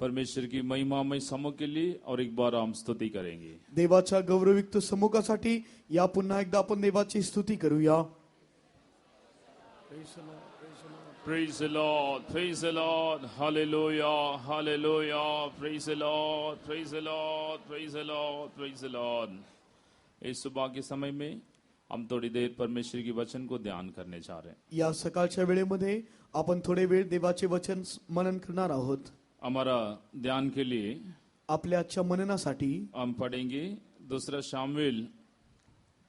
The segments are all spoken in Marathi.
परमेश्वर की महिमामय समूह के लिए और एक बार हम स्तुति करेंगे। देवाच्या गौरवयुक्त समुखासाठी या पुन्हा एकदा आपण देवाची स्तुती करूया. Praise the Lord, praise the Lord, hallelujah, hallelujah, praise the Lord, praise the Lord, praise the Lord, praise the Lord. इस सुबह के समय में हम थोड़ी देर परमेश्वर की वचन को ध्यान करने जा रहे हैं. या सकाळच्या वेळेमध्ये आपण थोडे वेळ देवाचे वचन मनन करणार आहोत. हमारा ध्यान के लिए आपल्या आजच्या मननासाठी हम पढ़ेंगे दूसरा शामुएल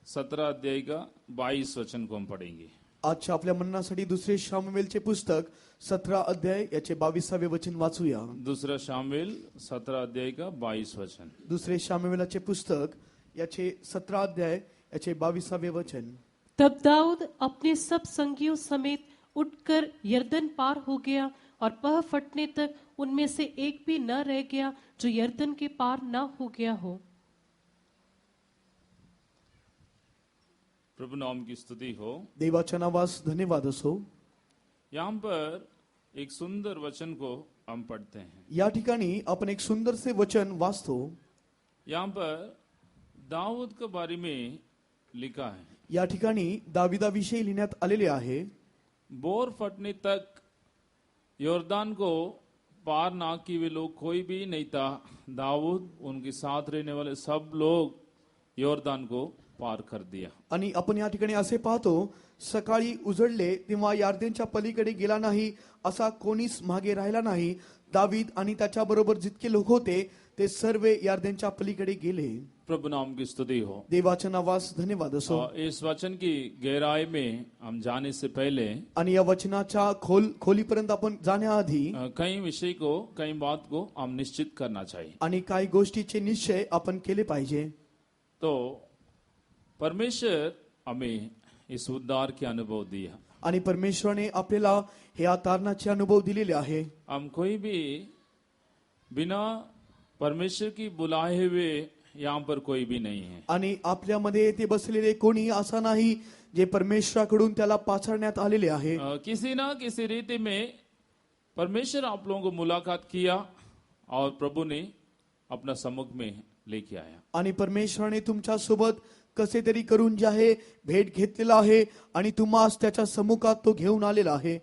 17 अध्याय का 22 वचन को हम पढ़ेंगे. आजच्या आपल्या मननासाठी दुसरे शामुएलचे पुस्तक 17 अध्याय याचे 22वे वचन वाचूया. दूसरा शामुएल 17 अध्याय का 22 वचन. दुसरे शामुएलाचे पुस्तक याचे 17 अध्याय याचे 22वे वचन. तब दाऊद अपने सब संगियों समेत उठकर यरदन पार हो गया और पह फटने तक उनमें से एक भी न रह गया जो यरदन के पार न हो गया हो. प्रभु नाम की स्तुति हो. देवाच्या नावास धन्यवाद असो. यहाँ पर एक सुंदर वचन को हम पढ़ते हैं. या ठिकाणी आपण एक सुंदर से वचन वाचतो. यहाँ पर दाऊद के बारे में लिखा है. या ठिकाणी दाविदाविषयी लिहिण्यात आलेले आहे. बोर फटने तक योर्दान को पार ना की वे लोग कोई भी नहीं था. दाऊद उनके साथ रहने वाले सब लोग योर्दान को पार कर दिया. आणि आपण या ठिकाणी असे पाहतो, सकाळी उजळले तेव्हा यार्देनच्या पलीकडे गेला नाही, असा कोणीच मागे राहिला नाही. दावीद आणि त्याच्या बरोबर जितके लोक होते ते सर्व यार्देनच्या पलीकडे गेले. प्रभु नाम की स्तुति हो. देवाच्या नावास धन्यवाद असो. इस वचन की गहराई में हम जाने से पहले आणि या वचनाच्या खोलीपर्यंत आपण जाण्याआधी कई विषय को कई बात को हम निश्चित करना चाहिए. आणि काही गोष्टीचे निश्चय आपण केले पाहिजे. तो परमेश्वर हमें इस उद्धार के अनुभव दिया. आणि परमेश्वराने आपल्याला हे तारणाचे अनुभव दिलेले आहे. हम कोई भी बिना परमेश्वर की बुलाए हुए यहाँ पर कोई भी नहीं है. आणि आपल्यामध्ये येथे बसलेले कोणी असा नाही जे परमेश्वराकडून त्याला पाचारण्यात आलेले आहे. किसी ना किसी रीति में परमेश्वर आप लोगों को मुलाकात किया और प्रभु ने अपना सम्मुख में लेके आया. आणि परमेश्वराने तुमच्या सोबत कसे तरी करून जे आहे भेट घेतलेला आहे आणि तुम्हास त्याच्या सम्मुखात तो घेऊन आलेला आहे.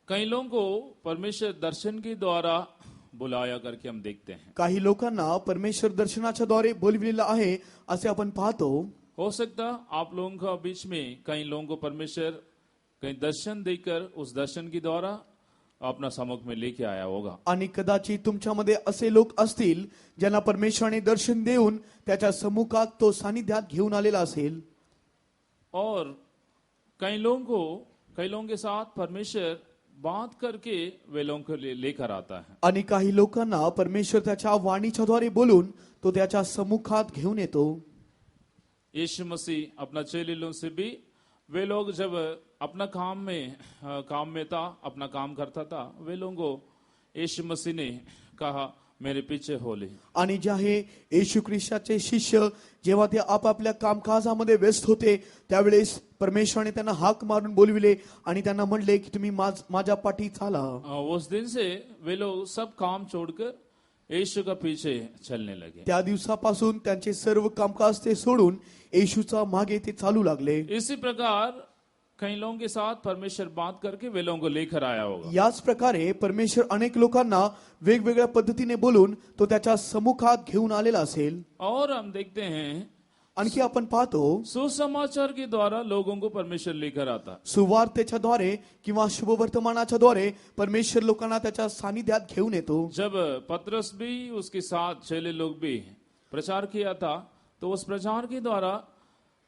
कई लोगों को परमेश्वर दर्शन के द्वारा बुलाया करके हम देखते हैं. काही लोकांना परमेश्वर दर्शनाच्या द्वारे बोलविलेला आहे असे आपण पाहतो. हो सकता आप लोगों का बीच में कई लोगों को परमेश्वर कहीं दर्शन देकर उस दर्शन के द्वारा अपना सम्मुख में लेके आया होगा. आणि कदाचित तुमच्यामध्ये असे लोक असतील ज्यांना परमेश्वराने दर्शन देऊन त्याच्या सम्मुखात तो सानिध्यात घेऊन आलेला असेल. और कई लोगों के साथ परमेश्वर बात करके वे लोगों को लेकर आता है. आणि काही लोकांना परमेश्वर त्याच्या वाणीच्या द्वारे बोलून तो त्याच्या सम्मुखात घेऊन येतो. यीशु मसीह अपना चेलों से भी वे लोग जब अपना काम में था, अपना काम करता था, वे लोगों को यीशु मसीह ने कहा मेरे पीछे हो ले. आणि जे आहे येशू ख्रिस्ताचे शिष्य जेव्हा ते आपापल्या कामकाजामध्ये व्यस्त होते त्यावेळेस परमेश्वराने त्यांना हाक मारून बोलविले आणि त्यांना म्हणले की तुम्ही माझ्या पाठी चाला. उस दिन से वे लोग सब काम छोड़कर यीशु का पीछे चलने लगे. त्या दिवसापासून त्यांचे सर्व कामकाज ते सोडून येशूचा मागे ते चालू लागले. इसी प्रकार कई लोगों के साथ परमेश्वर बात करके वे लोगों को लेकर आया होगा. याच प्रकारे परमेश्वर अनेक लोकांना वेगवेगळ्या पद्धतीने बोलून तो त्याच्या सम्मुखात घेऊन आलेला असेल. और हम देखते हैं आणखी आपण पाहतो सुसमाचार के द्वारा लोगों को परमेश्वर लेकर आता. सुवार्तेच्या द्वारे किंवा शुभवर्तमानाच्या द्वारे परमेश्वर लोकांना त्याच्या सानिध्यात घेऊन येतो. जब पतरस भी उसके साथ चेले लोग भी प्रचार किया था तो उस प्रचार के द्वारा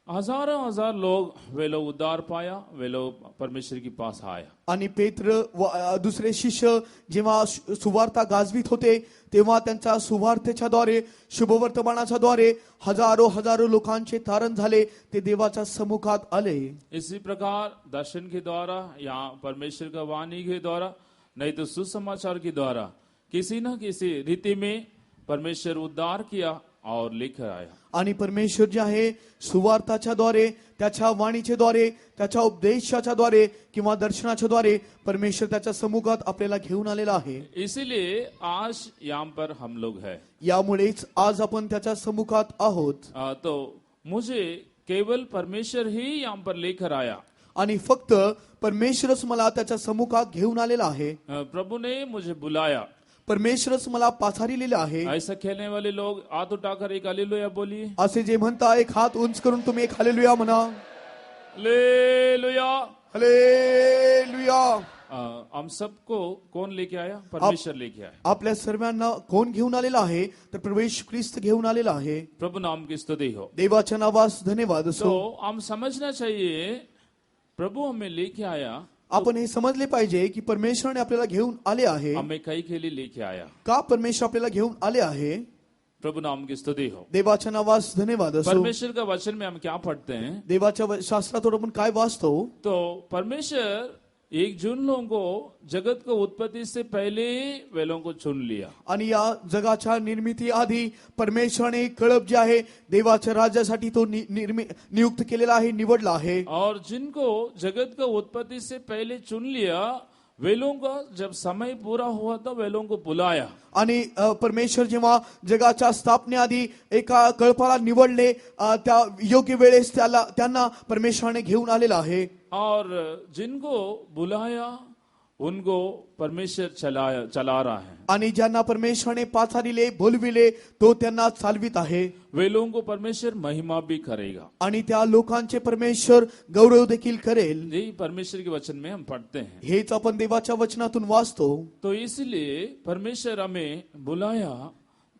हजार लोग वे लोग उद्धार पाया, वे लोग परमेश्वर के पास आया. आणि पेत्र व दुसरे शिष्य जेव्हा सुवार्ता गाजवित होते तेव्हा त्यांच्या सुवार्तेच्या द्वारे शुभवर्तमानाच्या द्वारे हजारो लोकांचे तारण झाले, ते देवाच्या सम्मुखात आले. इसी प्रकार दर्शन के द्वारा या परमेश्वर का वाणी के द्वारा नहीं तो सुसमाचार के द्वारा किसी न किसी रीति में परमेश्वर उद्धार किया और लेकर आया। आणि परमेश्वर जे आहे सुवार्थाच्या द्वारे, त्याच्या वाणीच्या द्वारे, त्याच्या उपदेशाच्या द्वारे किंवा दर्शनाच्या द्वारे परमेश्वर त्याच्या सम्मुखात आपल्याला घेऊन आलेला आहे. इसीलिए आज यहाँ पर हम लोग हैं। यामुळेच आज आपण त्याच्या सम्मुखात आहोत. तो मुझे केवल परमेश्वर ही यहाँ पर लेकर आया। आणि फक्त परमेश्वरच मला त्याच्या सम्मुखात घेऊन आलेला आहे. प्रभु ने मुझे बुलाया। परमेश्वरच मला पाचारिलेला आहे. ऐसा खेलने वाले लोग हाथ उठाकर एक हालेलुया बोलिए। असे जे म्हणता एक हात उंच करून तुम्ही एक हालेलुया म्हणा. Hallelujah, hallelujah. हम सबको कौन लेके आया? परमेश्वर लेके आया। आपल्या सर्वांना कोण घेऊन आलेला आहे? तर प्रभू येशू ख्रिस्त घेऊन आलेला आहे. प्रभु नाम की स्तुति हो। देवाच्या नावास धन्यवाद असो. तो हम समझना चाहिए प्रभु हमें लेके आया। आपण हे समजले पाहिजे की परमेश्वराने आपल्याला घेऊन आले आहे. हमें कई के लिए लेके आया। का परमेश्वर आपल्याला घेऊन आले आहे? प्रभु नाम की स्तुति हो। देवाच्या नावास धन्यवाद असो. परमेश्वर का वचन में हम क्या पढ़ते हैं? देवाच्या शास्त्रातून आपण काय वाचतो? तो परमेश्वर एक जून लोगों को जगत को उत्पत्ति से पहले वे लोगों को चुन लिया। आणि या जगाच्या निर्मिती आधी परमेश्वराने कळप जे आहे देवाच्या राज्यासाठी तो नियुक्त केलेला आहे, निवडला आहे. और जिनको जगत को उत्पत्ति से पहले चुन लिया वे लोगों का जब समय पूरा हुआ तो वे लोगों को बुलाया। आणि परमेश्वर जेव्हा जगाच्या स्थापनेआधी एका कळपाला निवडले, त्या योग्य वेळेस त्यांना परमेश्वराने घेऊन आलेला आहे. और जिनको बुलाया उनको परमेश्वर चला रहा है। आणि ज्यांना परमेश्वराने पाचारिले, बोलविले, तो त्यांना चालवित आहे. वे लोगों को परमेश्वर महिमा भी करेगा। आणि त्या लोकांचे परमेश्वर गौरव देखील करेल. यही परमेश्वर के वचन में हम पढ़ते हैं। हेच आपण देवाच्या वचनातून वाचतो. तो इसलिए परमेश्वर हमें बुलाया,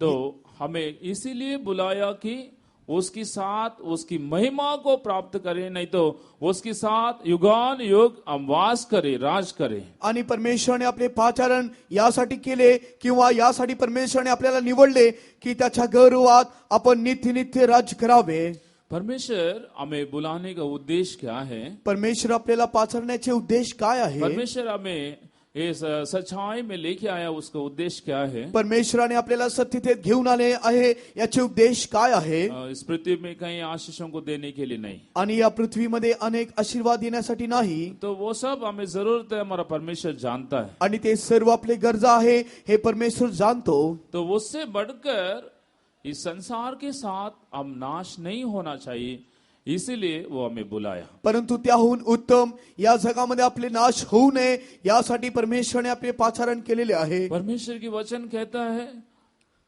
तो हमें इसीलिए बुलाया कि उसके साथ उसकी महिमा को प्राप्त करें, नहीं तो उसके साथ युगान युग हम वास करें, राज करें। आणि परमेश्वराने आपले पाचारण यासाठी केले किंवा यासाठी परमेश्वराने आपल्याला निवडले की त्याच्या गौरवात आपण नित्य नित्य राज करावे. परमेश्वर हमें बुलाने का उद्देश्य क्या है? परमेश्वर आपल्याला पाचारण्याचे उद्देश काय आहे? परमेश्वर हमें इस सच्चाई में लेके आया, उसका उद्देश्य क्या है? परमेश्वराने आपल्याला सत्यतेत घेऊन आले आहे, याचे उद्देश काय आहे? इस पृथ्वी में कई आशीषों को देने के लिए नहीं, आणि या पृथ्वीमध्ये अनेक आशीर्वाद देण्यासाठी नाही. तो वो सब हमें जरूरत है, हमारा परमेश्वर जानता है। आणि ते सर्व आपले गरजा आहे हे परमेश्वर जाणतो. तो उससे बढ़कर इस संसार के साथ हम नाश नहीं होना चाहिए, इसीलिए वो हमें बुलाया। परंतु त्याहून उत्तम या जगामध्ये आपले नाश होऊ नये यासाठी परमेश्वराने आपले पाचारण केलेले आहे. परमेश्वर की वचन कहता है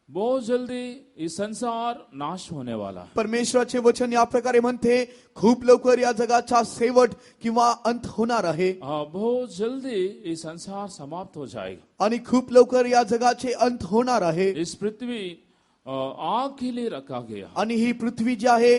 बहुत जल्दी इस संसार नाश होने वाला है। परमेश्वराचे वचन या प्रकारे म्हणते खूप लवकर या जगाचा शेवट किंवा अंत होणार आहे. बहुत जल्दी ये संसार समाप्त हो जाएगा आणि खूप लवकर या जगाचे अंत होणार आहे. इस पृथ्वी आग के लिए रखा गया, आणि ही पृथ्वी जी आहे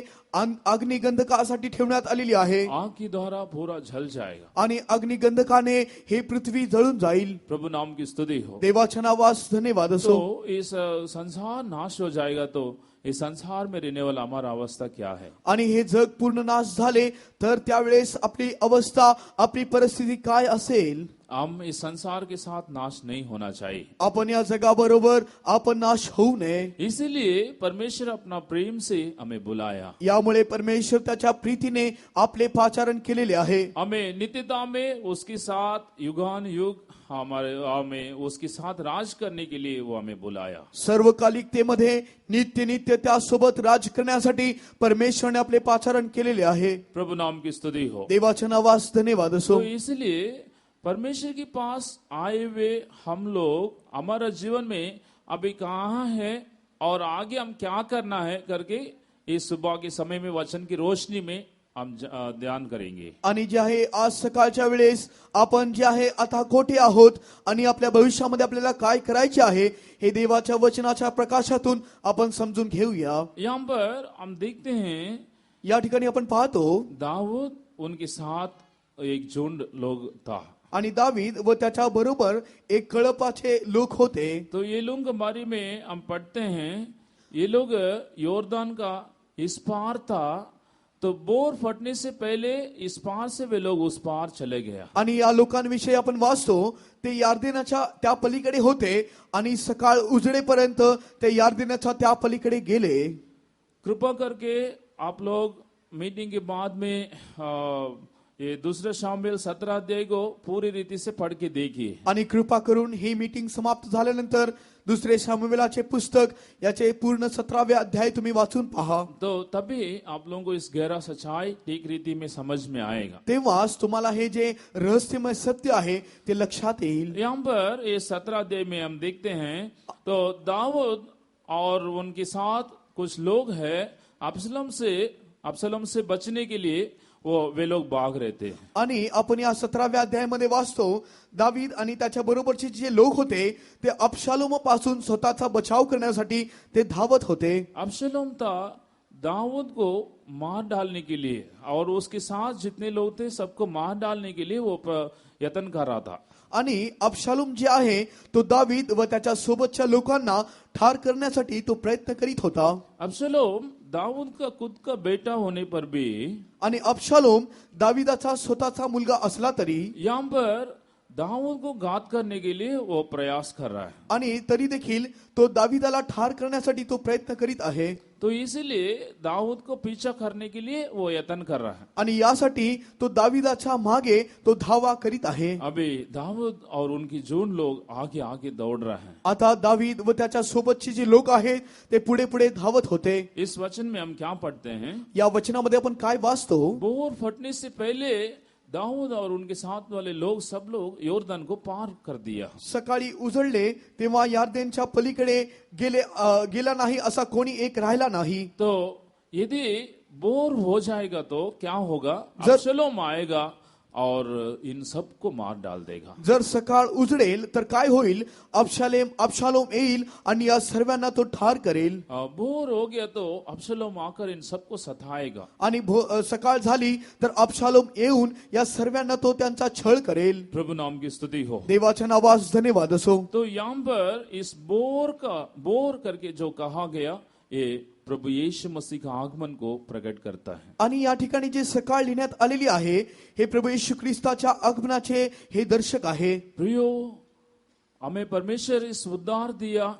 अग्निगंधकासाठी ठेवण्यात आलेली आहे. आग की द्वारा पूरा जल जाएगा आणि अग्निगंधकाने ही पृथ्वी जळून जाईल. प्रभु नाम की स्तुति हो। देवाच्या नावास धन्यवाद असो. तो इस संसार नाश हो जाएगा तो इस संसार में रहने वाला हमारा अवस्था क्या है? आणि हे जग पूर्ण नाश झाले तर त्यावेळेस आपली अवस्था, आपली परिस्थिती काय असेल? हम इस संसार के साथ नाश नहीं होना चाहिए। आपण या जगाबरोबर आपण नाश होऊ नये. इसीलिए परमेश्वर अपना प्रेम से हमें बुलाया। यामुळे परमेश्वर त्याच्या प्रीतीने आपले पाचारण केलेले आहे. हमें नित्यता में उसके साथ युगान युग हमें उसके साथ राज करने के लिए वो हमें बुलाया। सर्वकालिकतेमध्ये नित्य नित्य त्यासोबत राज करण्यासाठी परमेश्वराने आपले पाचारण केलेले आहे. प्रभु नाम की स्तुति हो। देवाच्या नावास धन्यवाद असो. तो इसलिए परमेश्वर के पास आए हुए हम लोग हमारा जीवन में अभी कहाँ है और आगे हम क्या करना है करके इस सुबह के समय में वचन की रोशनी में हम ध्यान करेंगे। आणि जे आहे आज सकाळच्या वेळेस आपण जे आहे आता कोठे आहोत आणि आपल्या भविष्यामध्ये आपल्याला काय करायचे आहे हे देवाच्या वचनाच्या प्रकाशातून आपण समजून घेऊया. यहाँ पर हम देखते हैं या ठिकाणी आपण पाहतो दाऊद उनके साथ एक झुंड लोग था, आणि दावीद व त्याच्या बरोबर एक कळपाचे लोक होते. तो ये लोग के बारे में हम पढ़ते हैं, ये लोग योर्दान का इस पार था तो बोर फटने से पहले इस पार से वे लोग उस पार चले गया। आणि या लोकांविषयी आपण वाचतो ते यार्देनाच्या त्या पलीकडे होते आणि सकाळ उजळेपर्यंत ते यार्देनाच्या त्या पलीकडे गेले। कृपा करके आप लोग मीटिंग के बाद में ये दूसरे शामिल 17 अध्याय को पूरी रीति से पढ़ के देखिए। आणि कृपा करून ही मीटिंग समाप्त झाल्यानंतर दुसरे शामुएलाचे पुस्तक याचे पूर्ण 17वें अध्याय तुम्ही वाचून पहा। तो तभी आप लोगों को इस गहरा सच्चाई ठीक रीति में समझ में आएगा। तेव्हाच तुम्हाला हे जे रहस्यमय सत्य आहे ते लक्षात येईल। यहाँ पर ये 17 अध्याय में हम देखते हैं तो दाऊद और उनके साथ कुछ लोग हैं, अब्सलम से बचने के लिए वे लोग भाग रहे थे। आणि आपण या 17व्या अध्यायामध्ये वाचतो दावीद आणि त्याच्या बरोबरचे जे लोक होते ते अबशालोम पासून स्वतःचा बचाव करण्यासाठी ते धावत होते। अब्सलम था दाऊद को मार डालने के लिए और उसके साथ जितने लोग थे सबको मार डालने के लिए वो यत्न कर रहा था। आणि अबशालोम जे आहे तो दावीद व त्याच्या सोबतच्या लोकांना ठार करण्यासाठी तो प्रयत्न करीत होता। अब्सलोम दाऊद का खुद का बेटा होने पर भी आणि अबशालोम दावीदाचा स्वतःचा मुलगा असला तरी यहाँ पर दाऊद को घात करने के लिए वो प्रयास कर रहा है। आणि तरी देखील तो दावीदाला ठार करण्यासाठी तो प्रयत्न करीत आहे। तो इसलिए दाऊद को पीछा करने के लिए वो यत्न कर रहा है। आणि यासाठी तो दावीदाच्या मागे तो धावा करीत आहे। अभी दाऊद और उनकी जून लोग आगे आगे दौड़ रहे हैं। आता दावीद व त्याच्या सोबतचे जे लोक आहेत ते पुढे पुढे धावत होते। इस वचन में हम क्या पढ़ते हैं? या वचनामध्ये आपण काय वाचतो? बोर फटने से पहले दाऊद और उनके साथ वाले लोग सब लोग यॉर्दन को पार कर दिया। सकाळी उजळले तेव्हा यार्देनच्या पलीकडे गेला नाही असा कोणी एक राहिला नाही। तो यदि बोर हो जाएगा तो क्या होगा? अब्सलोम आएगा और इन सबको मार डाल देगा। जर सकाळ उजळेल तर काय होईल? अबशालोम येईल आणि या सर्वांना तो ठार करेल। बोर हो गया तो अब्सलोम आकर इन सबको सताएगा। आणि सकाळ झाली तर अबशालोम येऊन या सर्वांना तो त्यांचा छळ करेल। प्रभु नाम की स्तुति हो। देवाच्या नावास धन्यवाद असो। तो यहाँ पर इस बोर करके जो कहा गया ये प्रभु यीशु मसीह का आगमन को प्रकट करता है। आणि या ठिकाणी जे सकाळ लिहिण्यात आलेली आहे हे प्रभु येशू ख्रिस्ताच्या आगमनाचे हे दर्शक आहे। प्रियो, हमें परमेश्वर इस उद्धार दिया,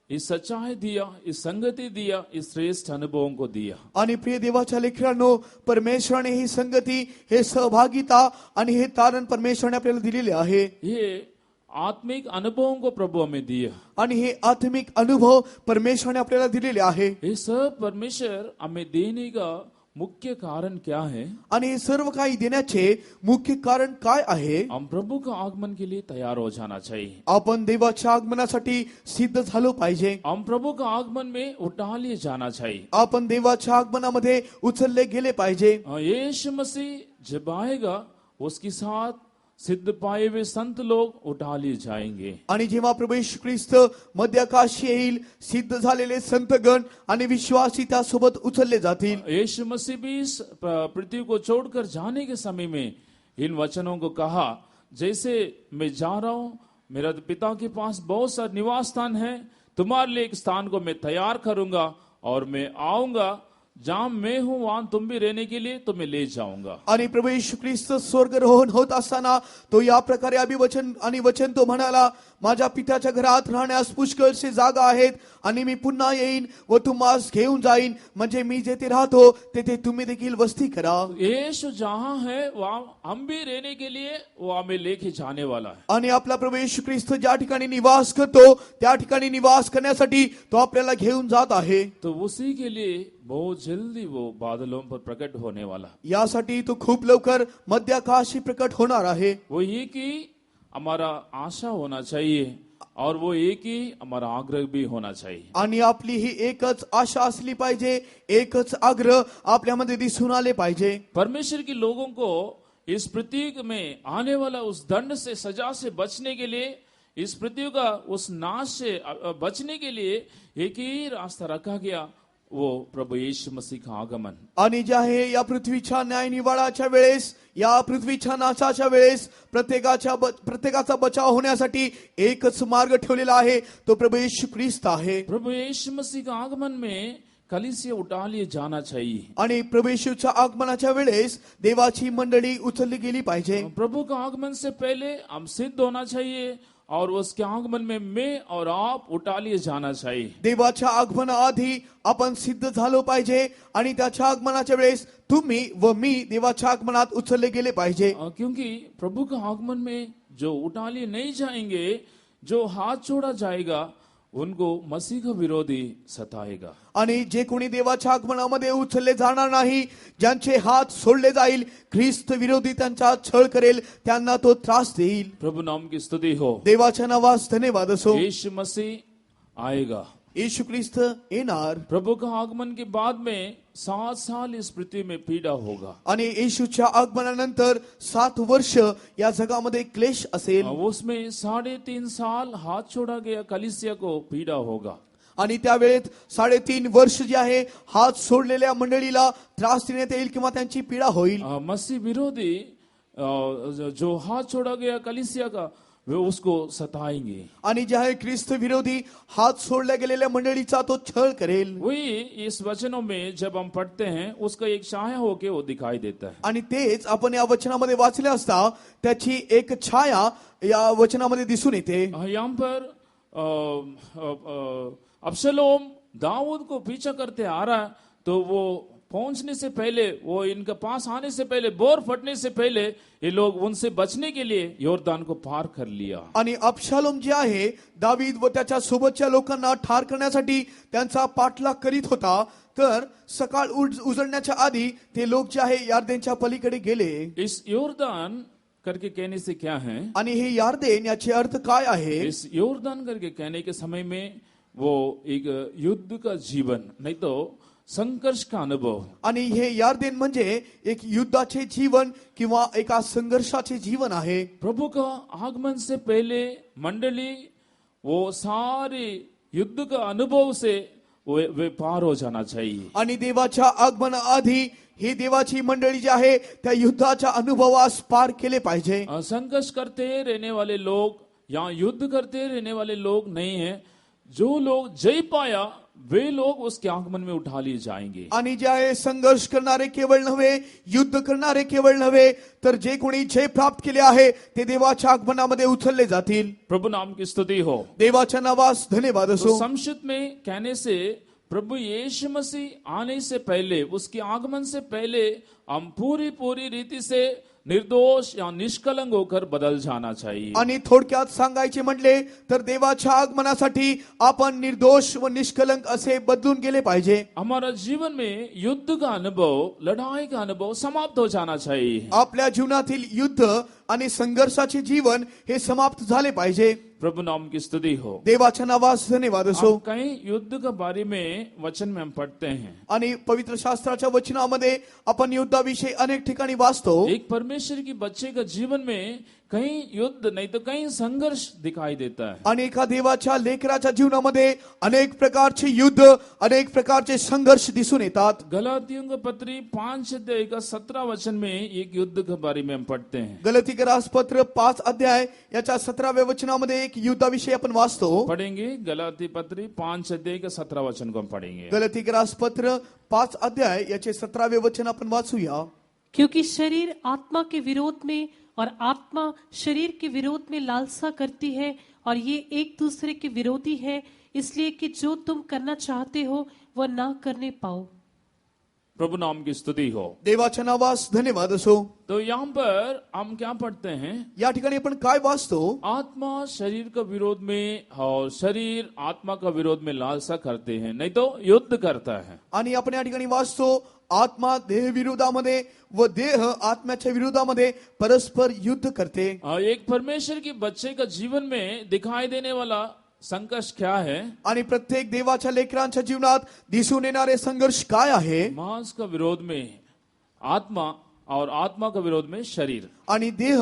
इस सच्चाई दिया, इस संगति दिया, इस श्रेष्ठ अनुभवों को दिया। आणि प्रिय देवाच्या लेकरांनो, परमेश्वराने ही संगती, हे सहभागिता आणि हे तारण परमेश्वराने आपल्याला दिलेले आहे। ये आत्मिक अनुभवों को प्रभु हमें दिया आणि हे आत्मिक अनुभव परमेश्वराने आपल्याला दिलेले आहे। ये सब परमेश्वर हमें देने का मुख्य कारण क्या है? आणि हे सर्व काही देण्याचे मुख्य कारण काय आहे? हम प्रभु का आगमन के लिए तैयार हो जाना चाहिए। आपण देवाच्या आगमनासाठी सिद्ध झालो पाहिजे। हम प्रभु का आगमन में उठा लिए जाना चाहिए। आपण देवाच्या आगमनामध्ये उचलले गेले पाहिजे। यीशु मसीह जब आएगा उसके साथ सिद्ध पाए हुए संत लोग उठा लिए जाएंगे। आणि जेव्हा प्रभू येशू ख्रिस्त मध्य आकाशी येईल सिद्ध झालेले संतगण आणि विश्वासी त्यासोबत उचलले जातील। यीशु मसीह भी इस पृथ्वी को छोड़कर जाने के समय में इन वचनों को कहा, जैसे मैं जा रहा हूं, मेरा पिता के पास बहुत सा निवास स्थान है, तुम्हारे लिए एक स्थान को मैं तैयार करूंगा और मैं आऊंगा, जहां मैं हूं वहां तुम भी रहने के लिए तुम्हें ले जाऊंगा। आणि प्रभू येशू ख्रिस्त स्वर्गारोहण होत असताना तो या प्रकारे वचन तो म्हणाला, माझ्या पित्याच्या घरात राहण्यास पुष्कळशी जागा आहेत आणि मी पुन्हा येईन व तुम्हास घेऊन जाईन, म्हणजे मी जेथे राहतो तेथे तुम्ही देखील वस्ती करा। यीशु जहां है वहां हम भी रहने के लिए वो हमें लेके जाने वाला है। आणि आपला प्रभू येशू ख्रिस्त ज्या ठिकाणी निवास करतो त्या ठिकाणी निवास करण्यासाठी तो आपल्याला घेऊन जात आहे। तो उसी के लिए बहुत जल्दी वो बादलों पर प्रकट होने वाला। यासाठी तो खूप लवकर मध्य आकाशी प्रकट होणार आहे। वो ये कि हमारा आशा होना चाहिए और वो एक ही हमारा आग्रह भी होना चाहिए। आणि आपली ही एकच आशा असली पाहिजे, एकच आग्रह आपल्यामध्ये दिसून आले पाहिजे। परमेश्वर के लोगों को इस पृथ्वी में आने वाला उस दंड से, सजा से बचने के लिए, इस पृथ्वी का उस नाश से बचने के लिए एक ही रास्ता रखा गया, वो प्रभु यीशु मसीह का आगमन। आणि जे आहे या पृथ्वीच्या न्याय निवाडाच्या वेळेस, या पृथ्वीच्या नाशाच्या वेळेस प्रत्येकाचा बचाव होण्यासाठी एकच मार्ग ठेवलेला आहे, तो प्रभू येशू ख्रिस्त आहे। प्रभु यीशु मसीह का आगमन में कलीसिया उठा लिए जाना चाहिए। आणि प्रभू येशूच्या आगमनाच्या वेळेस देवाची मंडळी उचलली गेली पाहिजे। प्रभु का आगमन से पहले हम सिद्ध होना चाहिए और उसके आगमन में मैं और आप उठा लिए जाना चाहिए। देवाच्या आगमनाआधी आपण सिद्ध झालो पाहिजे आणि त्याच्या आगमनाच्या वेळेस तुम्ही व मी देवाच्या आगमनात उचलले गेले पाहिजे। क्योंकि प्रभु का आगमन में जो उठा लिए नहीं जाएंगे, जो हाथ छोड़ा जाएगा, उनको मसीह का विरोधी सताएगा। आणि जे कोणी देवाच्या आगमनामध्ये उचलले जाणार नाही, ज्यांचे हात सोडले जाईल, ख्रिस्त विरोधी त्यांचा छळ करेल, त्यांना तो त्रास देईल। प्रभु नाम की स्तुति हो। देवाच्या नावास धन्यवाद असो। यीशु मसीह आएगा। येशू ख्रिस्त येणार। प्रभु का आगमन के बाद में 7 साल इस पृथ्वी में पीड़ा होगा। आणि येशूच्या आगमनानंतर 7 वर्ष या जगामध्ये क्लेश असेल। उसमें 3.5 साल हाथ छोड़ा गया कलीसिया को पीड़ा होगा। आणि त्या वेळेत 3.5 वर्ष जे आहे हात सोडलेल्या मंडळीला त्रास देण्यात येईल किंवा त्यांची पीडा होईल। मसीह विरोधी जो हाथ छोड़ा गया कलीसिया का, वे उसको सताएंगे। आणि जे आहे ख्रिस्त विरोधी हात सोडल्या गेलेल्या मंडळीचा तो छळ करेल। वही इस वचनों में जब हम पढ़ते हैं उसका एक छाया होके वो दिखाई देता है। आणि तेच आपण या वचनामध्ये वाचले असता त्याची एक छाया या वचनामध्ये दिसून येते। यहाँ पर अब्शलोम दाऊद को पीछा करते आ रहा है, तो वो पहुंचने से पहले, वो इनके पास आने से पहले, बोर फटने से पहले ये लोग उनसे बचने के लिए योर्दान को पार कर लिया। आणि अब्शालोम जे आहे दावीद व त्याच्या सोबतच्या लोकांना ठार करण्यासाठी त्यांचा पाठलाग करीत होता, तर सकाळ उजळण्याच्या आधी ते लोक जे आहे यार्देनच्या पलीकडे गेले। इस योर्दान करके कहने से क्या है? आणि हे यार्देन याचे अर्थ काय आहे? इस योर्दान करके कहने के समय में वो एक युद्ध का जीवन, नहीं तो संघर्ष का अनुभव। आणि हे यार्देन म्हणजे एक युद्धाचे जीवन किंवा एका संघर्षाचे जीवन आहे। प्रभु का आगमन से पहले मंडली वो सारे युद्ध का अनुभव से वे पार हो जाना चाहिए। आणि देवाच्या आगमनाआधी ही देवाची मंडळी जी आहे त्या युद्धाच्या अनुभवास पार केले पाहिजे। संघर्ष करते रहने वाले लोग, यहाँ युद्ध करते रहने वाले लोग नहीं है। जो लोग जय पाया वे लोग उसके आगमन में उठा लिए जाएंगे। आणि जे आहे संघर्ष करणारे केवळ नव्हे, युद्ध करणारे केवळ नव्हे, तर जे कोणी जय प्राप्त केले आहे ते देवाच्या आगमनामध्ये उचलले जातील। प्रभु नाम की स्तुति हो। देवाच्या नावास धन्यवाद असो। संक्षिप्त में कहने से प्रभु यीशु मसीह आने से पहले, उसके आगमन से पहले हम पूरी रीति से निर्दोष या निष्कलंक होकर बदल जाना चाहिए। आणि थोडक्यात सांगायचे म्हटले तर देवाच्या आगमनासाठी आपण निर्दोष व निष्कलंक असे बदलून गेले पाहिजे। हमारा जीवन में युद्ध का अनुभव, लड़ाई का अनुभव समाप्त हो जाना चाहिए। आपल्या जीवनातील युद्ध आणि संघर्षाचे जीवन हे समाप्त झाले पाहिजे। प्रभु नाम की स्तुति हो। देवाच्या नावास धन्यवाद असो। कहीं युद्ध के बारे में वचन में हम पढ़ते हैं, आणि पवित्र शास्त्राच्या वचनामध्ये आपण युद्धाविषयी अनेक ठिकाणी वाचतो। एक परमेश्वर की बच्चे का जीवन में कहीं युद्ध नहीं तो कहीं संघर्ष दिखाई देता है। आणि एका देवाच्या लेकराच्या जीवनामध्ये अनेक प्रकारचे युद्ध, अनेक प्रकारचे संघर्ष दिसून येतात। गलातियों का पत्री 5 अध्याय का 17 वचन में एक युद्ध के बारे में हम पढ़ते हैं। गलातीकरास पत्र 5 अध्याय याच्या 17व्या वचनामध्ये एक युद्धाविषयी आपण वाचतो। पढ़ेंगे गलाती पत्री 5 अध्याय का 17 वचन को हम पढ़ेंगे। गलातीकरास पत्र 5 अध्याय याचे 17वें वचन आपण वाचूया। क्योंकि शरीर आत्मा के विरोध में और आत्मा शरीर के विरोध में लालसा करती है, और ये एक दूसरे के विरोधी है, इसलिए कि जो तुम करना चाहते हो वह ना करने पाओ। प्रभु नाम की स्तुति हो। देवाच्या नावास धन्यवाद असो। तो यहाँ पर हम क्या पढ़ते हैं? या ठिकाणी आपण काय वाचतो? आत्मा शरीर का विरोध में और शरीर आत्मा का विरोध में लालसा करते हैं, नहीं तो युद्ध करता है। आणि आपण या ठिकाणी वाचतो आत्मा देह विरोधामध्ये व देह आत्म्याच्या विरोधामध्ये परस्पर युद्ध करते। एक परमेश्वर की बच्चे का जीवन में दिखाई देने वाला संघर्ष क्या है? आणि प्रत्येक देवाच्या लेकरांच्या जीवनात दिसून येणारे संघर्ष काय आहे? मांस का विरोध में आत्मा और आत्मा का विरोध में शरीर। आणि देह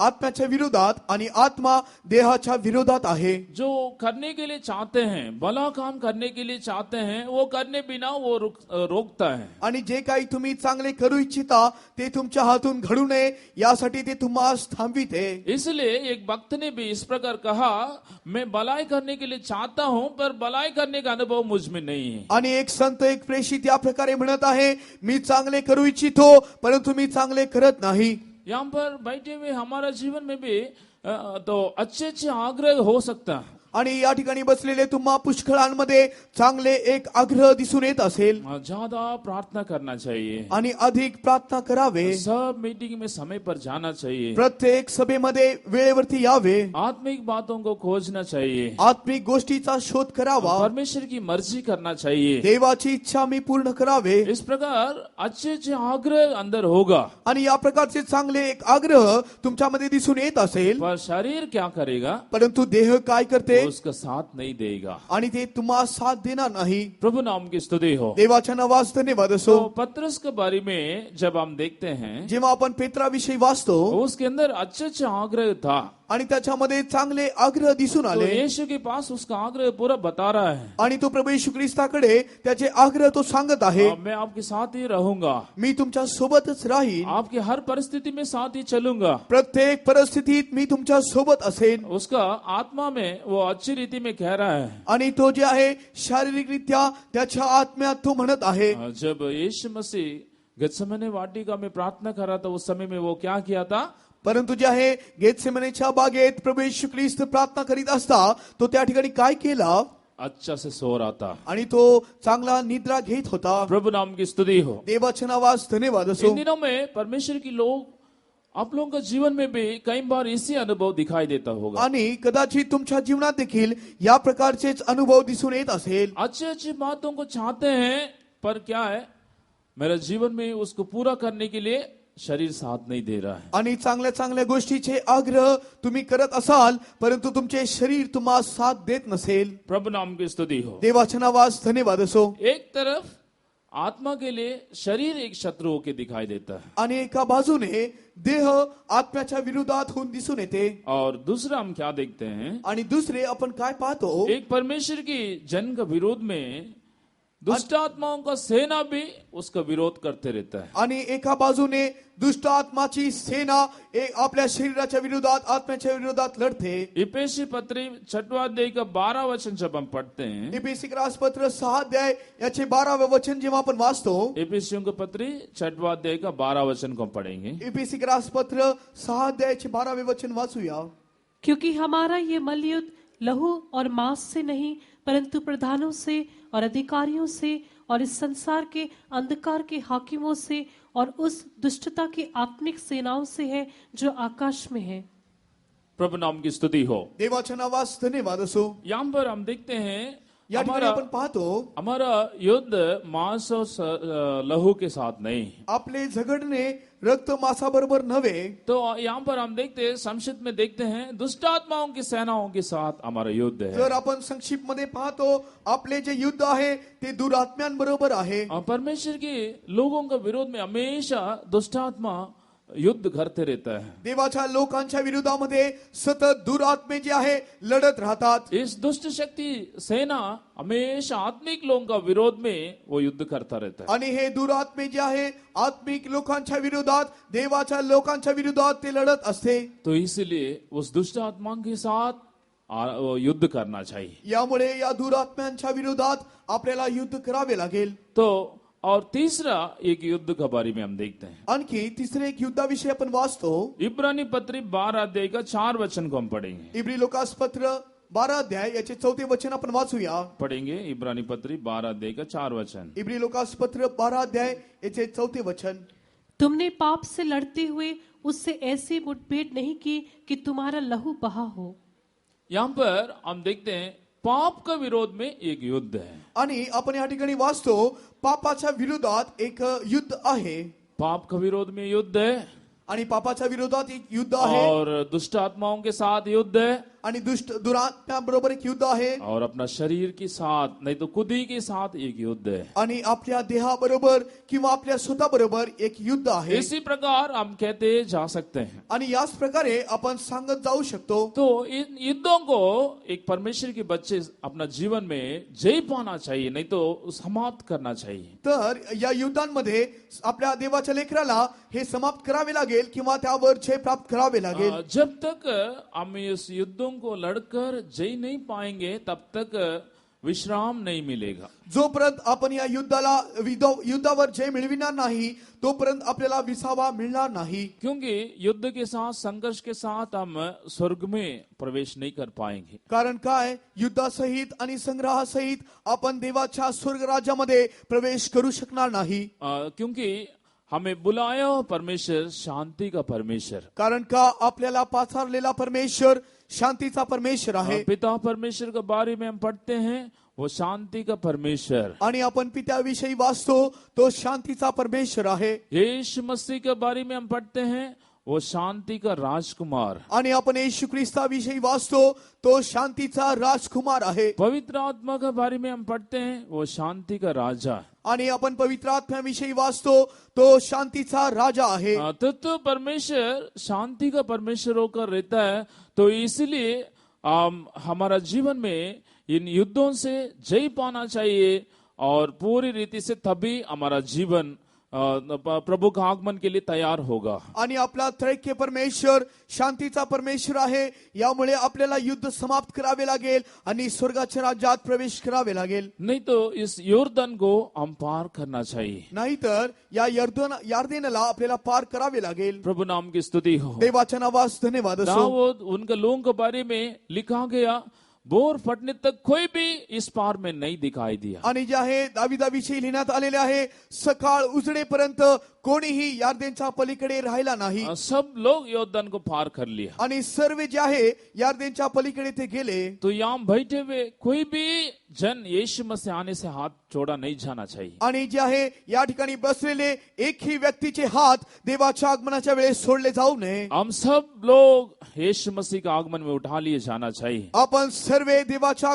आत्म्याच्या विरोधात आणि आत्मा देहाच्या विरोधात आहे. जो करने के लिए चाहते हैं, भला काम करने के लिए चाहते हैं, वो करने बिना वो रोकता है. आणि जे काही तुम्ही चांगले करू इच्छिता ते तुमच्या हातून घडू नये यासाठी ते तुम्हाला थांबविते. इसलिए एक भक्त ने भी इस प्रकार कहा, मैं भलाई करने के लिए चाहता हूं पर भलाई करने का अनुभव मुझ में नहीं है. आणि एक संत एक प्रेषित या प्रकारे म्हणत आहे, मी चांगले करू इच्छितो परंतु मी चांगले करत नाही. यहाँ पर बैठे हुए हमारा जीवन में भी तो अच्छे अच्छे आग्रह हो सकता है. आणि या ठिकाणी बसलेले तुम्हा पुष्कळांमध्ये चांगले एक आग्रह दिसून येत असेल. ज्यादा प्रार्थना करना चाहिए. आणि अधिक प्रार्थना करावे. सब मीटिंग में समय पर जाना चाहिए. प्रत्येक सभेमध्ये वेळेवरती यावे. आत्मिक बातों को खोजना चाहिए. आत्मिक गोष्टीचा शोध करावा. परमेश्वर की मर्जी करना चाहिए. देवाची इच्छा मी पूर्ण करावे. इस प्रकार अच्छे अच्छे आग्रह अंदर होगा. आणि या प्रकारचे चांगले एक आग्रह तुमच्यामध्ये दिसून येत असेल. पर शरीर क्या करेगा? परंतु देह काय करते? उसका साथ नहीं देगा. आणि ते तुम्हाला साथ देणार नाही. प्रभु नाम की स्तुति हो. देवाच्या नावास धन्यवाद असो. तो पत्रस के बारे में जब हम देखते हैं, जेव्हा आपण पेत्राविषयी वाचतो उसके अंदर अच्छे अच्छे आग्रह था. आणि त्याच्यामध्ये चांगले आग्रह दिसून तो आले. यीशु के पास उसका आग्रह पूरा बता रहा है. आणि तो प्रभू येशू ख्रिस्ताकडे त्याचे आग्रह तो सांगत आहे. मैं आपके साथ ही रहूंगा. मी तुमच्या सोबतच राहीन. आपकी हर परिस्थिति में साथ ही चलूंगा. प्रत्येक परिस्थितीत मी तुमच्या सोबत असेन. उसका आत्मा में वो अच्छी रीति में कह रहा है. आणि तो जे आहे शारीरिकरित्या त्याच्या आत्म्यात तो म्हणत आहे. जब यीशु मसीह गत्सेमने वाटिका में प्रार्थना कर रहा था, उस समय में वो क्या किया था? परंतु जे आहे गेत्सेमनेच्या बागेत प्रभू येशू ख्रिस्त प्रार्थना करीत असता तो त्या ठिकाणी काय केला? अच्छा से सो रहा था. आणि तो चांगला निद्रा घेत होता. प्रभु नाम की स्तुति हो. देवाच्या नावास धन्यवाद असो. इन दिनों में परमेश्वर की लोग, आप लोगों का जीवन में भी कई बार इसी अनुभव दिखाई देता होगा. आणि कदाचित तुमच्या जीवनात देखील या प्रकारचेच अनुभव दिसून येत असेल. अच्छी अच्छी बातों को चाहते हैं, पर क्या है, मेरे जीवन में उसको पूरा करने के लिए शरीर साथ नहीं दे रहा है. आणि चांगल्या चांगल्या गोष्टीचे आग्रह तुम्ही करत असाल परंतु तुमचे शरीर तुम्हाला साथ देत नसेल. प्रभु नाम की स्तुति हो. देवाच्या नावास धन्यवाद असो. एक तरफ आत्मा के लिए शरीर एक शत्रु होकर दिखाई देता है, आणि एका बाजूने देह आत्म्याच्या विरोधात होऊन दिसून येते. और दूसरा हम क्या देखते हैं? आणि दुसरे आपण काय पाहतो? एक परमेश्वर की जन का विरोध में दुष्ट आत्माओं का सेना भी उसका विरोध करते रहता है. आणि एका बाजूने दुष्ट आत्माची सेना आपल्या शरीराच्या विरोधात आत्म्याच्या विरोधात लढते. इफेसी पत्री 6वां अध्याय का 12 वचन जब हम पढ़ते हैं, इफेसी पत्र 6 अध्याय याचे 12वे वचन जेव्हा आपण वाचतो, इफेसियों की पत्री 6वां अध्याय का 12 वचन को हम पढ़ेंगे. इफेसी पत्र 6 अध्यायाचे 12वे वचन वाचूया. क्योंकि हमारा ये मलयुद्ध लहू और मांस से नहीं परंतु प्रधानों से और अधिकारियों से और इस संसार के अंधकार के हाकिमों से और उस दुष्टता की आत्मिक सेनाओं से है जो आकाश में है. प्रभु नाम की स्तुति हो. देवाच्या नावास धन्यवाद असो. यहाँ पर हम देखते हैं या ठिकाणी आपण पाहतो हमारा युद्ध मांस और लहू के साथ नहीं. आपले झगडणे रक्त मांसाबरोबर नव्हे. तो यहाँ पर हम देखते हैं, संक्षिप्त में देखते हैं, दुष्ट आत्माओं की सेनाओं के साथ हमारा युद्ध है. जर आपण संक्षिप्त मध्ये पाहतो आपले जे युद्ध आहे ते दुरात्म्यांबरोबर आहे. परमेश्वर के लोगों का विरोध में हमेशा दुष्ट आत्मा युद्ध करते रहता है. देवाच्या लोकांच्या विरोधामध्ये सतत दुरात्मे जे आहे लढत राहतात. इस दुष्ट शक्ति सेना हमेशा आत्मिक लोगों का विरोध में वो युद्ध करता रहता है. आणि हे दुरात्मे जे आहे आत्मिक लोकांच्या विरोधात देवाच्या लोकांच्या विरोधात ते लढत असते. तो इसलिए उस दुष्ट आत्मा के साथ युद्ध करना चाहिए. यामुळे या दुरात्म्यांच्या विरोधात आपल्याला युद्ध करावे लागेल. तो और तीसरा एक युद्ध के बारे में हम देखते हैं. आणखी तिसरे एक युद्धाविषयी आपण वाचतो. इब्रानी पत्री 12 अध्याय का 4 वचन को हम पढ़ेंगे. इब्री लोकासपत्र 12 अध्याय याचे 4थे वचन आपण वाचूया. पढ़ेंगे इब्रानी पत्री 12 अध्याय का 4 वचन. इब्री लोकासपत्र 12 अध्याय याचे 4थे वचन. तुमने पाप से लड़ते हुए उससे ऐसी मुठभेड़ नहीं की कि तुम्हारा लहू बहा हो. यहाँ पर हम देखते हैं पाप का विरोध में एक युद्ध है. आणि आपण या ठिकाणी वाचतो पापाच्या विरोधात एक युद्ध आहे. पाप का विरोध में युद्ध है आणि पापाच्या विरोधात एक युद्ध आहे. और दुष्ट आत्माओं के साथ युद्ध है. आणि दुरात्म्याबरोबर एक युद्ध आहे और अपना शरीर के साथ नहीं तो खुद ही के साथ एक युद्ध है। आणि आपल्या देहाबरोबर किंवा आपल्या स्वतःबरोबर एक युद्ध आहे इसी प्रकार हम कहते जा सकते हैं। आणि याच प्रकारे आपण सांगत जाऊ शकतो। तो इन युद्धों को एक परमेश्वर के बच्चे अपना जीवन में जय पाना चाहिए, नहीं तो समाप्त करना चाहिए। तर या युद्धांमध्ये आपल्या देवाच्या लेकराला हे समाप्त करावे लागेल किंवा त्यावर जय प्राप्त करावे लागेल। जब तक हम इस युद्धों को लड़कर जय नहीं पाएंगे तब तक विश्राम नहीं मिलेगा। जोपर्यंत आपण या युद्धावर जय मिळविणार नाही तोपर्यंत आपल्याला विसावा मिळणार नाही। क्योंकि युद्ध के साथ संघर्ष के साथ हम स्वर्ग में प्रवेश नहीं कर पाएंगे। कारण काय युद्धासहित आणि संग्रहासहित आपण देवाच्या स्वर्ग राज्यामध्ये प्रवेश करू शकणार नाही। क्योंकि हमें बुलाया परमेश्वर शांति का परमेश्वर। कारण का आपल्याला पाचारलेला परमेश्वर शांतीचा परमेश्वर आहे। पिता परमेश्वर के बारे में हम पढ़ते हैं, वो शांति का परमेश्वर। आणि आपण पित्याविषयी वाचतो तो शांतीचा परमेश्वर आहे। यीशु मसीह के बारे में हम पढ़ते हैं, वो शांति का राजकुमार। आणि आपण येशू ख्रिस्ताविषयी वाचतो तो शांतीचा राजकुमार आहे। पवित्र आत्मा के बारे में हम पढ़ते हैं, वो शांति का राजा। आणि आपण पवित्र आत्म्याविषयी वाचतो तो शांतीचा राजा आहे। तो परमेश्वर शांति का परमेश्वर होकर रहता है, तो इसलिए हमारा जीवन में इन युद्धों से जय पाना चाहिए और पूरी रीति से तभी हमारा जीवन प्रभु का आगमन के लिए तैयार होगा। आणि आपला त्रैक्य परमेश्वर शांतीचा परमेश्वर आहे, यामुळे आपल्याला युद्ध समाप्त करावे लागेल आणि स्वर्गाच्या राज्यात प्रवेश करावे लागेल। नहीं तो इस यॉर्दन को हम पार करना चाहिए। नाहीतर या यर्दनला आपल्याला पार करावे लागेल। प्रभु नाम की स्तुति हो। देवाच्या नावास धन्यवाद असो। दाऊद उनके लोगों के बारे में लिखा गया, बोर फटने तक कोई भी इस पार में नहीं दिखाई दिया। आणि जे आहे दाविदाविषयी लिहिण्यात आलेले आहे, सकाळ उजडेपर्यंत कोणीही यार्देनच्या पलीकडे राहिला नाही। सब लोग यॉर्दन को पार कर लिया आणि सर्व जे आहे यार्देनच्या पलीकडे ते गेले। तो यहाँ बैठे हुए कोई भी जन यीशु मसीह आने से हाथ जोड़ा नहीं जाना चाहिए। आणि जे आहे या ठिकाणी बसलेले एकही व्यक्तीचे हात देवाच्या आगमनाच्या वेळेस सोडले जाऊ नये। हम सब लोग यीशु मसीह का आगमन में उठा लिए जाना चाहिए। आपण सर्व देवाच्या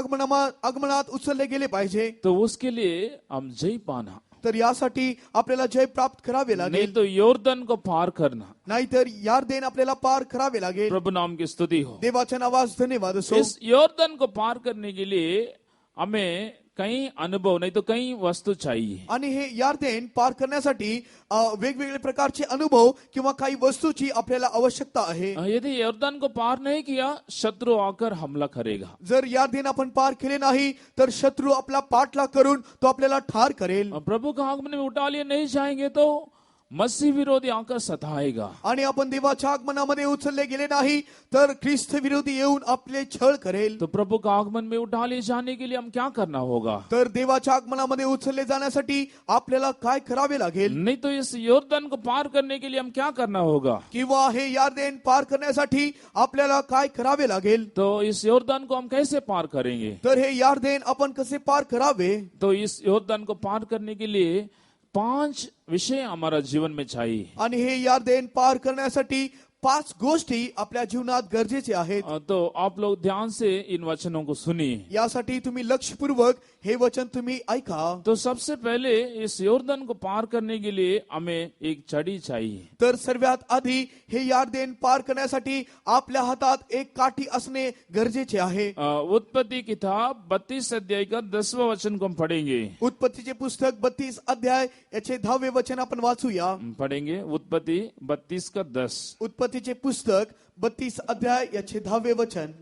आगमनात उचलले गेले पाहिजे। तो उसके लिए हम जय पाना, तर यासाठी आपल्याला जय प्राप्त करावे नहीं लागेल। तो यॉर्दन को पार करना। नाहीतर यार्देन आपल्याला पार करावे लागेल। प्रभु नाम की स्तुति हो। देवाच्या नावास धन्यवाद असो। इस यॉर्दन को पार करने के लिए हमें कई अनुभव नहीं तो कई वस्तु चाहिए। आणि हे यार्देन पार करण्यासाठी वेगवेगळे प्रकारचे अनुभव किंवा काही वस्तूची आपल्याला आवश्यकता आहे। यदि यॉर्दन को पार नहीं किया, शत्रु आकर हमला करेगा। जर यार्देन आपण पार केले नाही तर शत्रू आपला पाठलाग करून तो आपल्याला ठार करेल। प्रभु का आगमन में उठा लिए नहीं जाएंगे तो मसीह विरोधी आकर सताएगा। आणि आपण देवाच्या आगमनामध्ये उचलले गेले नाही तर ख्रिस्त विरोधी येऊन आपले छळ करेल। तो प्रभु का आगमन में उठा लिए जाने के लिए हम क्या करना होगा? तर देवाच्या आगमनामध्ये उचलले जाण्यासाठी आपल्याला काय करावे लागेल? नहीं तो इस यॉर्दन को पार करने के लिए हम क्या करना होगा? किंवा हे यार्देन पार करण्यासाठी आपल्याला काय करावे लागेल? तो इस यॉर्दन को हम कैसे पार करेंगे? तर हे यार्देन आपण कसे पार करावे? तो इस यॉर्दन को पार करने के लिए 5 विषय हमारा जीवन में चाहिए। आणि हे यार्देन पार करण्यासाठी 5 गोष्टी आपल्या जीवनात गरजेचे आहेत। तो आप लोग ध्यान से इन वचनों को सुनिए। यासाठी तुम्ही लक्षपूर्वक हे वचन तुम्ही ऐका। तो सबसे पहले इस यॉर्दन को पार करने के लिए हमें एक छड़ी चाहिए। तर सर्वात आधी हे यार्देन पार करण्यासाठी आपल्या हातात एक काठी असणे गरजेचे आहे। उत्पत्ति किताब 32 अध्याय का 10वां वचन को हम पढ़ेंगे। उत्पत्तीचे पुस्तक 32 अध्याय याचे 10वे वचन आपण वाचूया। पढ़ेंगे उत्पत्ति 32 का 10। उत्पत्तीचे पुस्तक 32 अध्याय याचे 10वे वचन।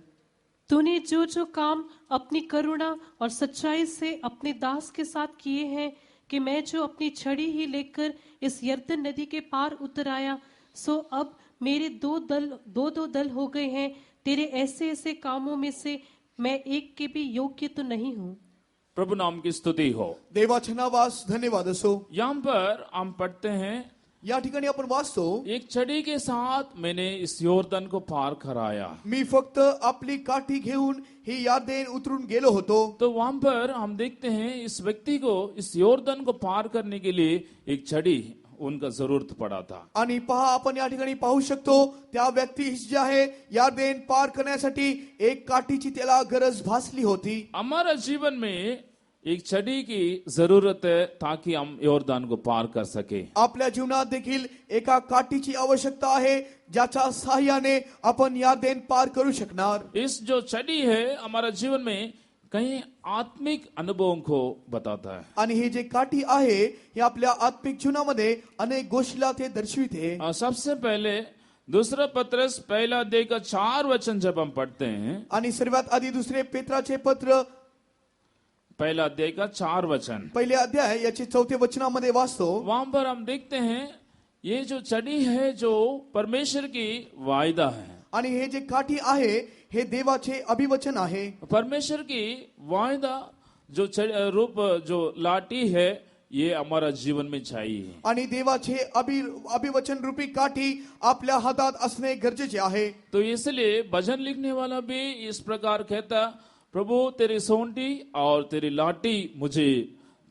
तूने जो जो काम अपनी करुणा और सच्चाई से अपने दास के साथ किए हैं, कि मैं जो अपनी छड़ी ही लेकर इस यरदन नदी के पार उतर आया, सो अब मेरे दो दल हो गए हैं। तेरे ऐसे ऐसे कामों में से मैं एक के भी योग्य तो नहीं हूँ। प्रभु नाम की स्तुति हो। देवाच्या नावास धन्यवाद असो। यहाँ पर हम पढ़ते हैं, या ठिकाणी आपण वाचतो, एक छड़ी के साथ मैंने इस यॉर्दन को पार कराया। मी फक्त आपली काठी घेऊन ही यार्देन उतरून गेलो होतो। तो वहां पर हम देखते हैं इस व्यक्ति को इस यॉर्दन को पार करने के लिए एक छड़ी उनका जरूरत पड़ा था। आणि पहा आपण या ठिकाणी पाहू शकतो त्या व्यक्तीस जे आहे यार्देन पार करण्यासाठी एक काठीची त्याला गरज भासली होती. हमारा जीवन में एक छड़ी की जरूरत है ताकि हम योरदान को पार कर सके। आपल्या जीवनात देखील एका काठीची आवश्यकता आहे ज्याच्या सहाय्याने आपण यार्देन पार करू शकणार. इस जो छड़ी है हमारा जीवन में कई आत्मिक अनुभवों को बताता है। आणि ही जे काठी आहे हे आपल्या आत्मिक जीवनामध्ये अनेक गोष्टीला ते दर्शविते. सबसे पहले दूसरा पत्रस पहला अध्याय का 4 वचन जब हम पढ़ते हैं, आणि सर्वात आधी दुसरे पेत्राचे पत्र पहला अध्याय का 4 वचन, पहिले अध्याय याचे 4 वचनामध्ये वाचतो. वहां पर हम देखते हैं ये जो छड़ी है जो परमेश्वर की वायदा है। आणि हे जे काठी आहे हे देवाचे अभिवचन आहे. परमेश्वर की वायदा जो रूप जो लाठी है ये हमारा जीवन में चाहिए। आणि देवाचे अभिवचन रूपी काठी आपल्या हातात असणे गरजेचे आहे. तो इसलिए भजन लिखने वाला भी इस प्रकार कहता, प्रभु तेरी सोंटी और तेरी लाठी मुझे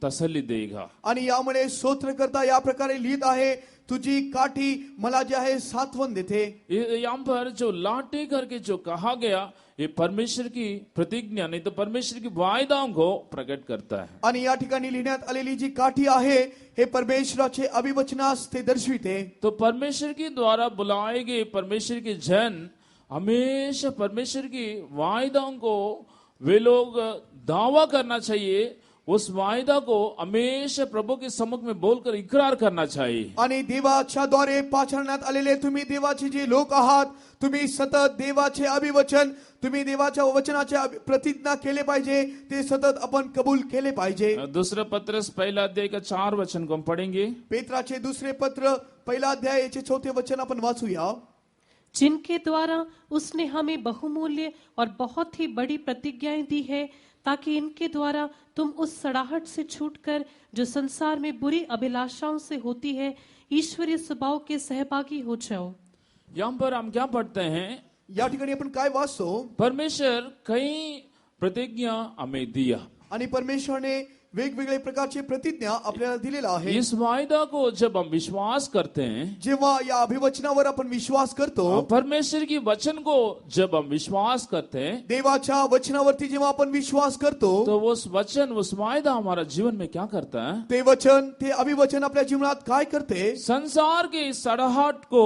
तसल्ली देगा। आणि यामुळे स्तोत्रकर्ता या प्रकारे लिहित आहे, तुझी काठी मला जे आहे सात्वन देते. यहाँ पर जो लाठी करके जो कहा गया ये परमेश्वर की प्रतिज्ञा नहीं तो परमेश्वर की वायदाओं को प्रकट करता है। आणि या ठिकाणी लिहिण्यात आलेली जी काठी आहे हे परमेश्वराचे अभिवचनास ते दर्शविते. तो परमेश्वर के द्वारा बुलाए गए परमेश्वर के जन हमेशा परमेश्वर की वायदाओं को वे लोग दावा करना चाहिए, उस वायदा को हमेशा प्रभु के सम्मुख में बोलकर इकरार करना चाहिए. आणि देवाच्या द्वारे पाचारण्यात आलेले तुम्ही देवाचे जे लोक आहात, तुम्ही सतत देवाचे अभिवचन, तुम्ही देवाच्या वचनाचे प्रतिज्ञा केले पाहिजे, ते सतत आपण कबूल केले पाहिजे. दूसरा पत्रस पहला अध्याय का 4 वचन को हम पढ़ेंगे. पेत्राचे दुसरे पत्र पहिला अध्याय याचे 4 वचन आपण वाचूया. जिनके द्वारा उसने हमें बहुमूल्य और बहुत ही बड़ी प्रतिज्ञाएं दी है, ताकि इनके द्वारा तुम उस सड़ाहट से छूटकर जो संसार में बुरी अभिलाषाओं से होती है, ईश्वरीय स्वभाव के सहभागी हो जाओ. यहाँ पर हम क्या पढ़ते हैं? या ठिकाणी आपण काय वाचतो? परमेश्वर कई प्रतिज्ञा हमें दिया आणि परमेश्वरने वेगवेगळे प्रकारचे प्रतिज्ञा आपल्याला दिलेला आहे. इस वायदा को जब हम विश्वास करते हैं, जेव्हा या अभिवचनावर आपण विश्वास करतो, परमेश्वर की वचन को जब हम विश्वास करते हैं, देवाच्या वचनावरती जेव्हा आपण विश्वास करतो, तो उस वचन उस वायदा हमारा जीवन में क्या करता है? ते वचन ते अभिवचन आपल्या जीवनात काय करते? संसार की इस सड़ाहट को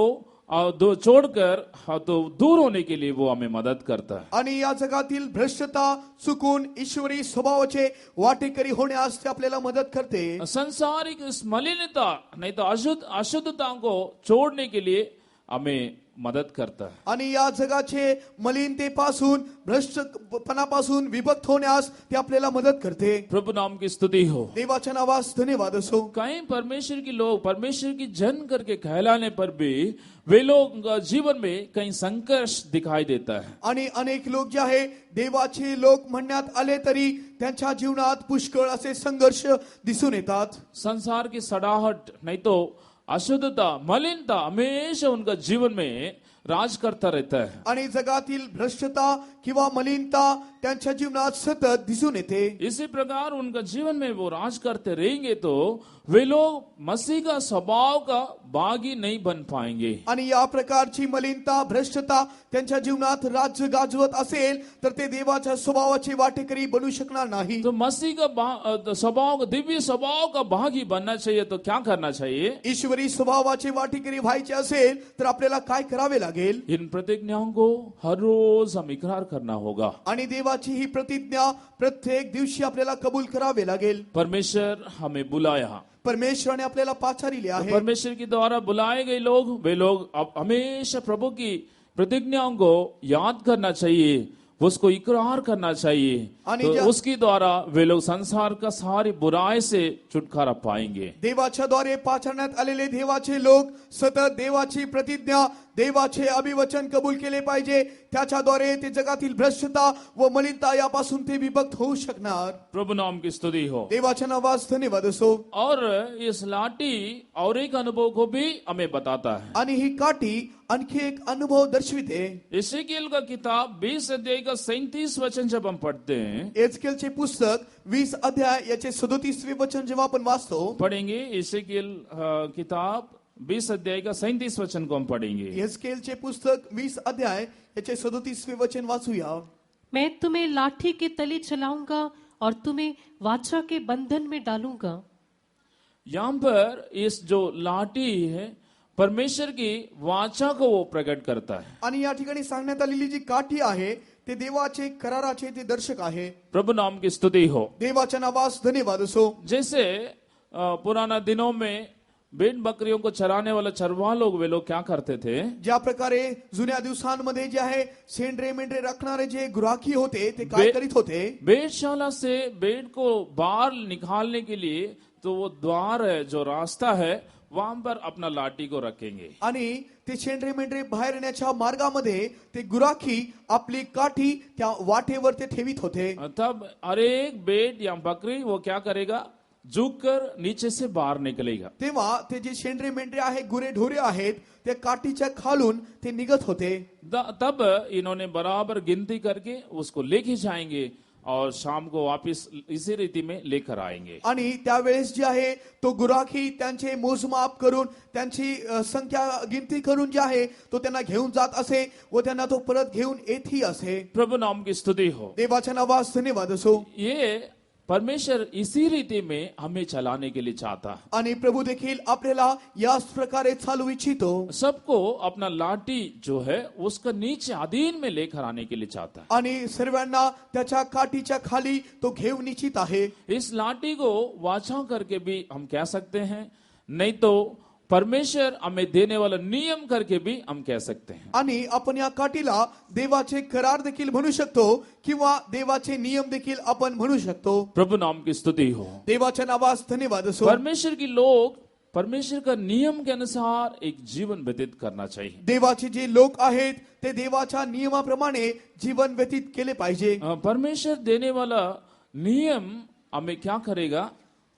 दो छोड़कर तो दूर होने के लिए वो हमें मदद करता है. आणि या जगातील भ्रष्टता चुकून ईश्वरी स्वभावाचे वाटेकरी होण्यास ते आपल्याला मदत करते. संसारिक इस मलिनता नहीं तो अशुद्धता को छोड़ने के लिए हमें मदद करता है. आणि या जगाचे मलिनतेपासून भ्रष्टपणापासून विभक्त होण्यास ते आपल्याला मदत करते. प्रभु नाम की स्तुति हो. देवाच्या नावास धन्यवाद असो. कई परमेश्वर के लोग परमेश्वर की जन करके कहलाने पर भी वे लोग जीवन में कई संघर्ष दिखाई देता है. आणि अनेक लोक जे आहे देवाचे लोक म्हणण्यात आले तरी त्यांच्या जीवनात पुष्कळ असे संघर्ष दिसून येतात. संसार की सड़ाहट नहीं तो अशुद्धता मलिनता हमेशा उनका जीवन में राज करता रहता है. आणि जगातील भ्रष्टता किंवा मलिनता त्यांच्या जीवनात सतत दिसून येते. इसी प्रकार उनका जीवन में वो राज करते रहेंगे तो वे लोग मसीह का स्वभाव का भागी नहीं बन पाएंगे. आणि या प्रकारची मलिनता भ्रष्टता त्यांच्या जीवनात राज्य गाजवत असेल तर ते देवाच्या स्वभावाचे वाटेकरी बनू शकणार नाही. तो मसीह का स्वभाव दिव्य स्वभाव का भागी बनना चाहिए तो क्या करना चाहिए? ईश्वरी स्वभावाचे वाटेकरी व्हायचे असेल तर आपल्याला काय करावे लागेल? इन प्रतिज्ञाओं को हर रोज हम इकरार करना होगा. आणि देवाची ही प्रतिज्ञा प्रत्येक दिवशी आपल्याला कबूल करावे लागेल. परमेश्वर हमें बुलाया, परमेश्वराने आपल्याला पाचारिले आहे. परमेश्वर के द्वारा बुलाए गए लोग वे लोग अब हमेशा प्रभु की प्रतिज्ञाओं को याद करना चाहिए, उसको इकरार करना चाहिए. तो उसके द्वारा वे लोग संसार का सारी बुराई से छुटकारा पाएंगे. देवाच्या द्वारे पाचारण्यात आलेले देवाचे लोक सतत देवाची प्रतिज्ञा देवाचे अभिवचन कबूल केले पाहिजे. त्याच्याद्वारे ते जगातील भ्रष्टता व मलिनता यापासून ते विभक्त होऊ शकणार. प्रभु नाम की स्तुति हो. देवाच्या नावास धन्यवाद असो. और इस लाठी और एक अनुभव को भी हमें बताता है. आणि ही काठी आणखी एक अनुभव दर्शविते. एसेकिएल का किताब 20 अध्याय का 37 वचन जब हम पढ़ते हैं, एस्केलचे पुस्तक 20 अध्याय याचे 37वे वचन जेव्हा आपण वाचतो, पढ़ेंगे एसेकिएल किताब 20 अध्याय का 37 वचन को हम पढ़ेंगे. एस्केलचे पुस्तक 20 अध्याय याचे 37वे वचन वाचूया. मैं तुम्हें लाठी के तले चलाऊंगा और तुम्हें वाचा के बंधन में डालूंगा. यहाँ पर इस जो लाठी है परमेश्वर की वाचा को वो प्रकट करता है. आणि या ठिकाणी सांगण्यात आलेली जी काठी आहे ते देवाचे कराराचे ते दर्शक आहे. प्रभु नाम की स्तुति हो. देवाच्या नावास धन्यवाद असो. जैसे पुराना दिनों में भेड़ बकरियों को चराने वाला चरवाह लोग, वे लोग क्या करते थे, ज्या प्रकारे जुन्या दिवसांमध्ये जे आहे शेंडरे मेंढरे राखणारे जे गुराखी होते ते काय करीत होते, भेड़शाला से भेड़ को बाहर निकालने के लिए तो वो द्वार है, जो रास्ता है, वहां पर अपना लाठी को रखेंगे. आणि ते शेंडरे मेंढरे बाहेर येण्याच्या मार्गामध्ये ते गुराखी आपली काठी त्या वाटेवर ते ठेवित होते. तब हर एक भेड़ या बकरी वो क्या करेगा, झुककर नीचे से बाहर निकलेगा. तेव्हा ते जे शेंडरे मेंढरे आहे, गुरे ढोरे आहेत, ते काठीच्या खालून ते निघत होते. तब इन्होंने बराबर गिनती करके उसको लेके जाएंगे और शाम को वापस इसी रीति में लेकर आएंगे. आणि त्यावेळेस जे आहे तो गुराखी त्यांचे मोजमाप करून त्यांची संख्या गिनती करून जे आहे तो त्यांना घेऊन जात असे व त्यांना तो परत घेऊन येतही असे. प्रभु नाम की स्तुति हो. देवाच्या नावास धन्यवाद असो. ये परमेश्वर इसी रीति में हमें चलाने के लिए चाहता है. आणि प्रभू देखील आपल्याला याच प्रकारे चालू इच्छितो. सबको अपना लाठी जो है उसका नीचे अधीन में लेकर आने के लिए चाहता है. आणि सर्वांना त्याच्या काठीच्या खाली तो घेऊन इच्छित आहे. इस लाठी को वाचा करके भी हम कह सकते हैं, नहीं तो परमेश्वर हमें देने वाला नियम करके भी हम कह सकते हैं. आणि आपण या काठीला देवाचे करार देखील म्हणू शकतो किंवा देवाचे नियम देखील आपण म्हणू शकतो. प्रभु नाम की स्तुति हो. देवाच्या नावास धन्यवाद असो. परमेश्वर की लोग परमेश्वर का नियम के अनुसार एक जीवन व्यतीत करना चाहिए. देवाचे जे लोक आहेत ते देवाच्या नियमाप्रमाणे जीवन व्यतीत केले पाहिजे. परमेश्वर देने वाला नियम हमें क्या करेगा,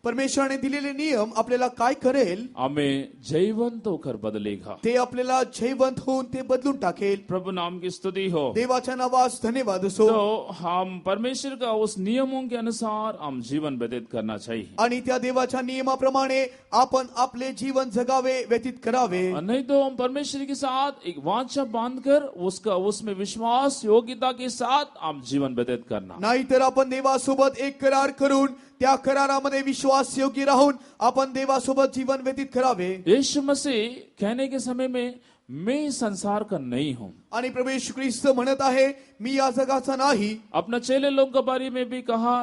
परमेश्वराने दिलेले नियम आपल्याला काय करेल, हमें जयवंत होकर बदलेगा. ते आपल्याला जयवंत होऊन ते बदलून टाकेल. प्रभु नाम की स्तुति हो. देवाच्या नावास धन्यवाद असो. तो हम परमेश्वर का उस नियमों के अनुसार हम जीवन व्यतीत करना चाहिए. आणि त्या देवाच्या नियमाप्रमाणे आपण आपले जीवन जगावे, व्यतीत करावे. नहीं तो हम परमेश्वर के साथ एक वाचा बांधकर उसका उसमें विश्वास योग्यता के साथ हम जीवन व्यतीत करना. नाहीतर आपण देवासोबत एक करार करून त्या करारामध्ये विश्वास योग्य राहून आपण देवासोबत जीवन व्यतीत करावे. यीशु मसीह कहने के समय में मैं इस संसार का नहीं हूं. आणि प्रभू येशू ख्रिस्त म्हणत आहे मी या जगाचा नाही. अपना चेले लोग के बारे में भी कहा,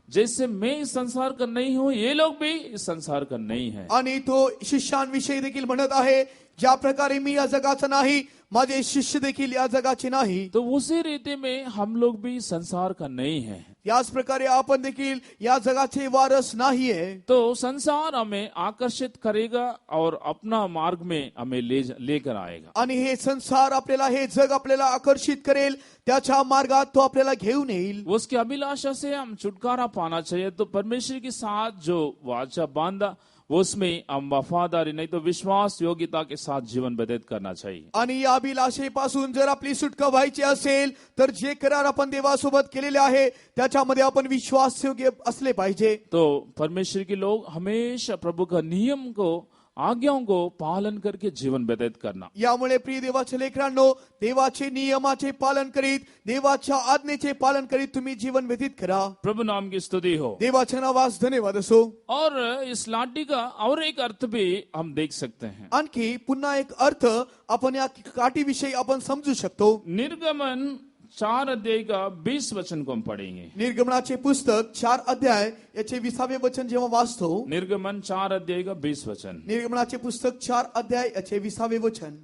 जैसे मैं इस संसार का नहीं हूं, ये लोग भी इस संसार का नहीं है. आणि तो शिष्यांविषयी देखील म्हणत आहे, ज्या प्रकारे मी या जगाचा नाही, माझे शिष्य देखील या जगाचे नाही. तो उसी रीति में हम लोग भी संसार का नहीं है. याच प्रकारे आपण देखील या जगाचे वारस नाहीये. तो संसार हमें आकर्षित करेगा और अपना मार्ग में हमें लेकर आएगा. आणि हे संसार आपल्याला, हे जग आपल्याला आकर्षित करेल, त्याच्या मार्गात तो आपल्याला घेऊन येईल. उसकी अभिलाषा से हम छुटकारा पाना चाहिए. तो परमेश्वर के साथ जो वाचा बांधा उसमें हम वफादारी नहीं तो विश्वास योग्यता के साथ जीवन व्यतीत करना चाहिए. आणि या अभिलाषेपासून जर आपली सुटका व्हायची असेल तर जे करार आपण देवासोबत केलेले आहे त्याच्यामध्ये आपण विश्वास योग्य असले पाहिजे. तो परमेश्वर के लोग हमेशा प्रभु का नियम को, आज्ञाओं को पालन करके जीवन व्यतीत करना. यामुळे प्रिय देवाच्या लेकरांनो, देवाचे नियमाचे पालन करीत, देवाच्या आज्ञेचे पालन करीत तुम्ही जीवन व्यतीत करा. प्रभु नाम की स्तुति हो. देवाच्या नावास धन्यवाद असो. और इस लाठी का और एक अर्थ भी हम देख सकते हैं. आणखी पुन्हा एक अर्थ आपण या काठीविषयी आपण समजू शकतो. निर्गमन 4 अध्याय का 20 वचन को हम पढ़ेंगे. निर्गमनाचे पुस्तक 4 अध्याय याचे 20वे वचन जेव्हा वाचतो, निर्गमन 4 अध्याय का 20 वचन. निर्गमनाचे पुस्तक 4 अध्याय याचे 20वे वचन.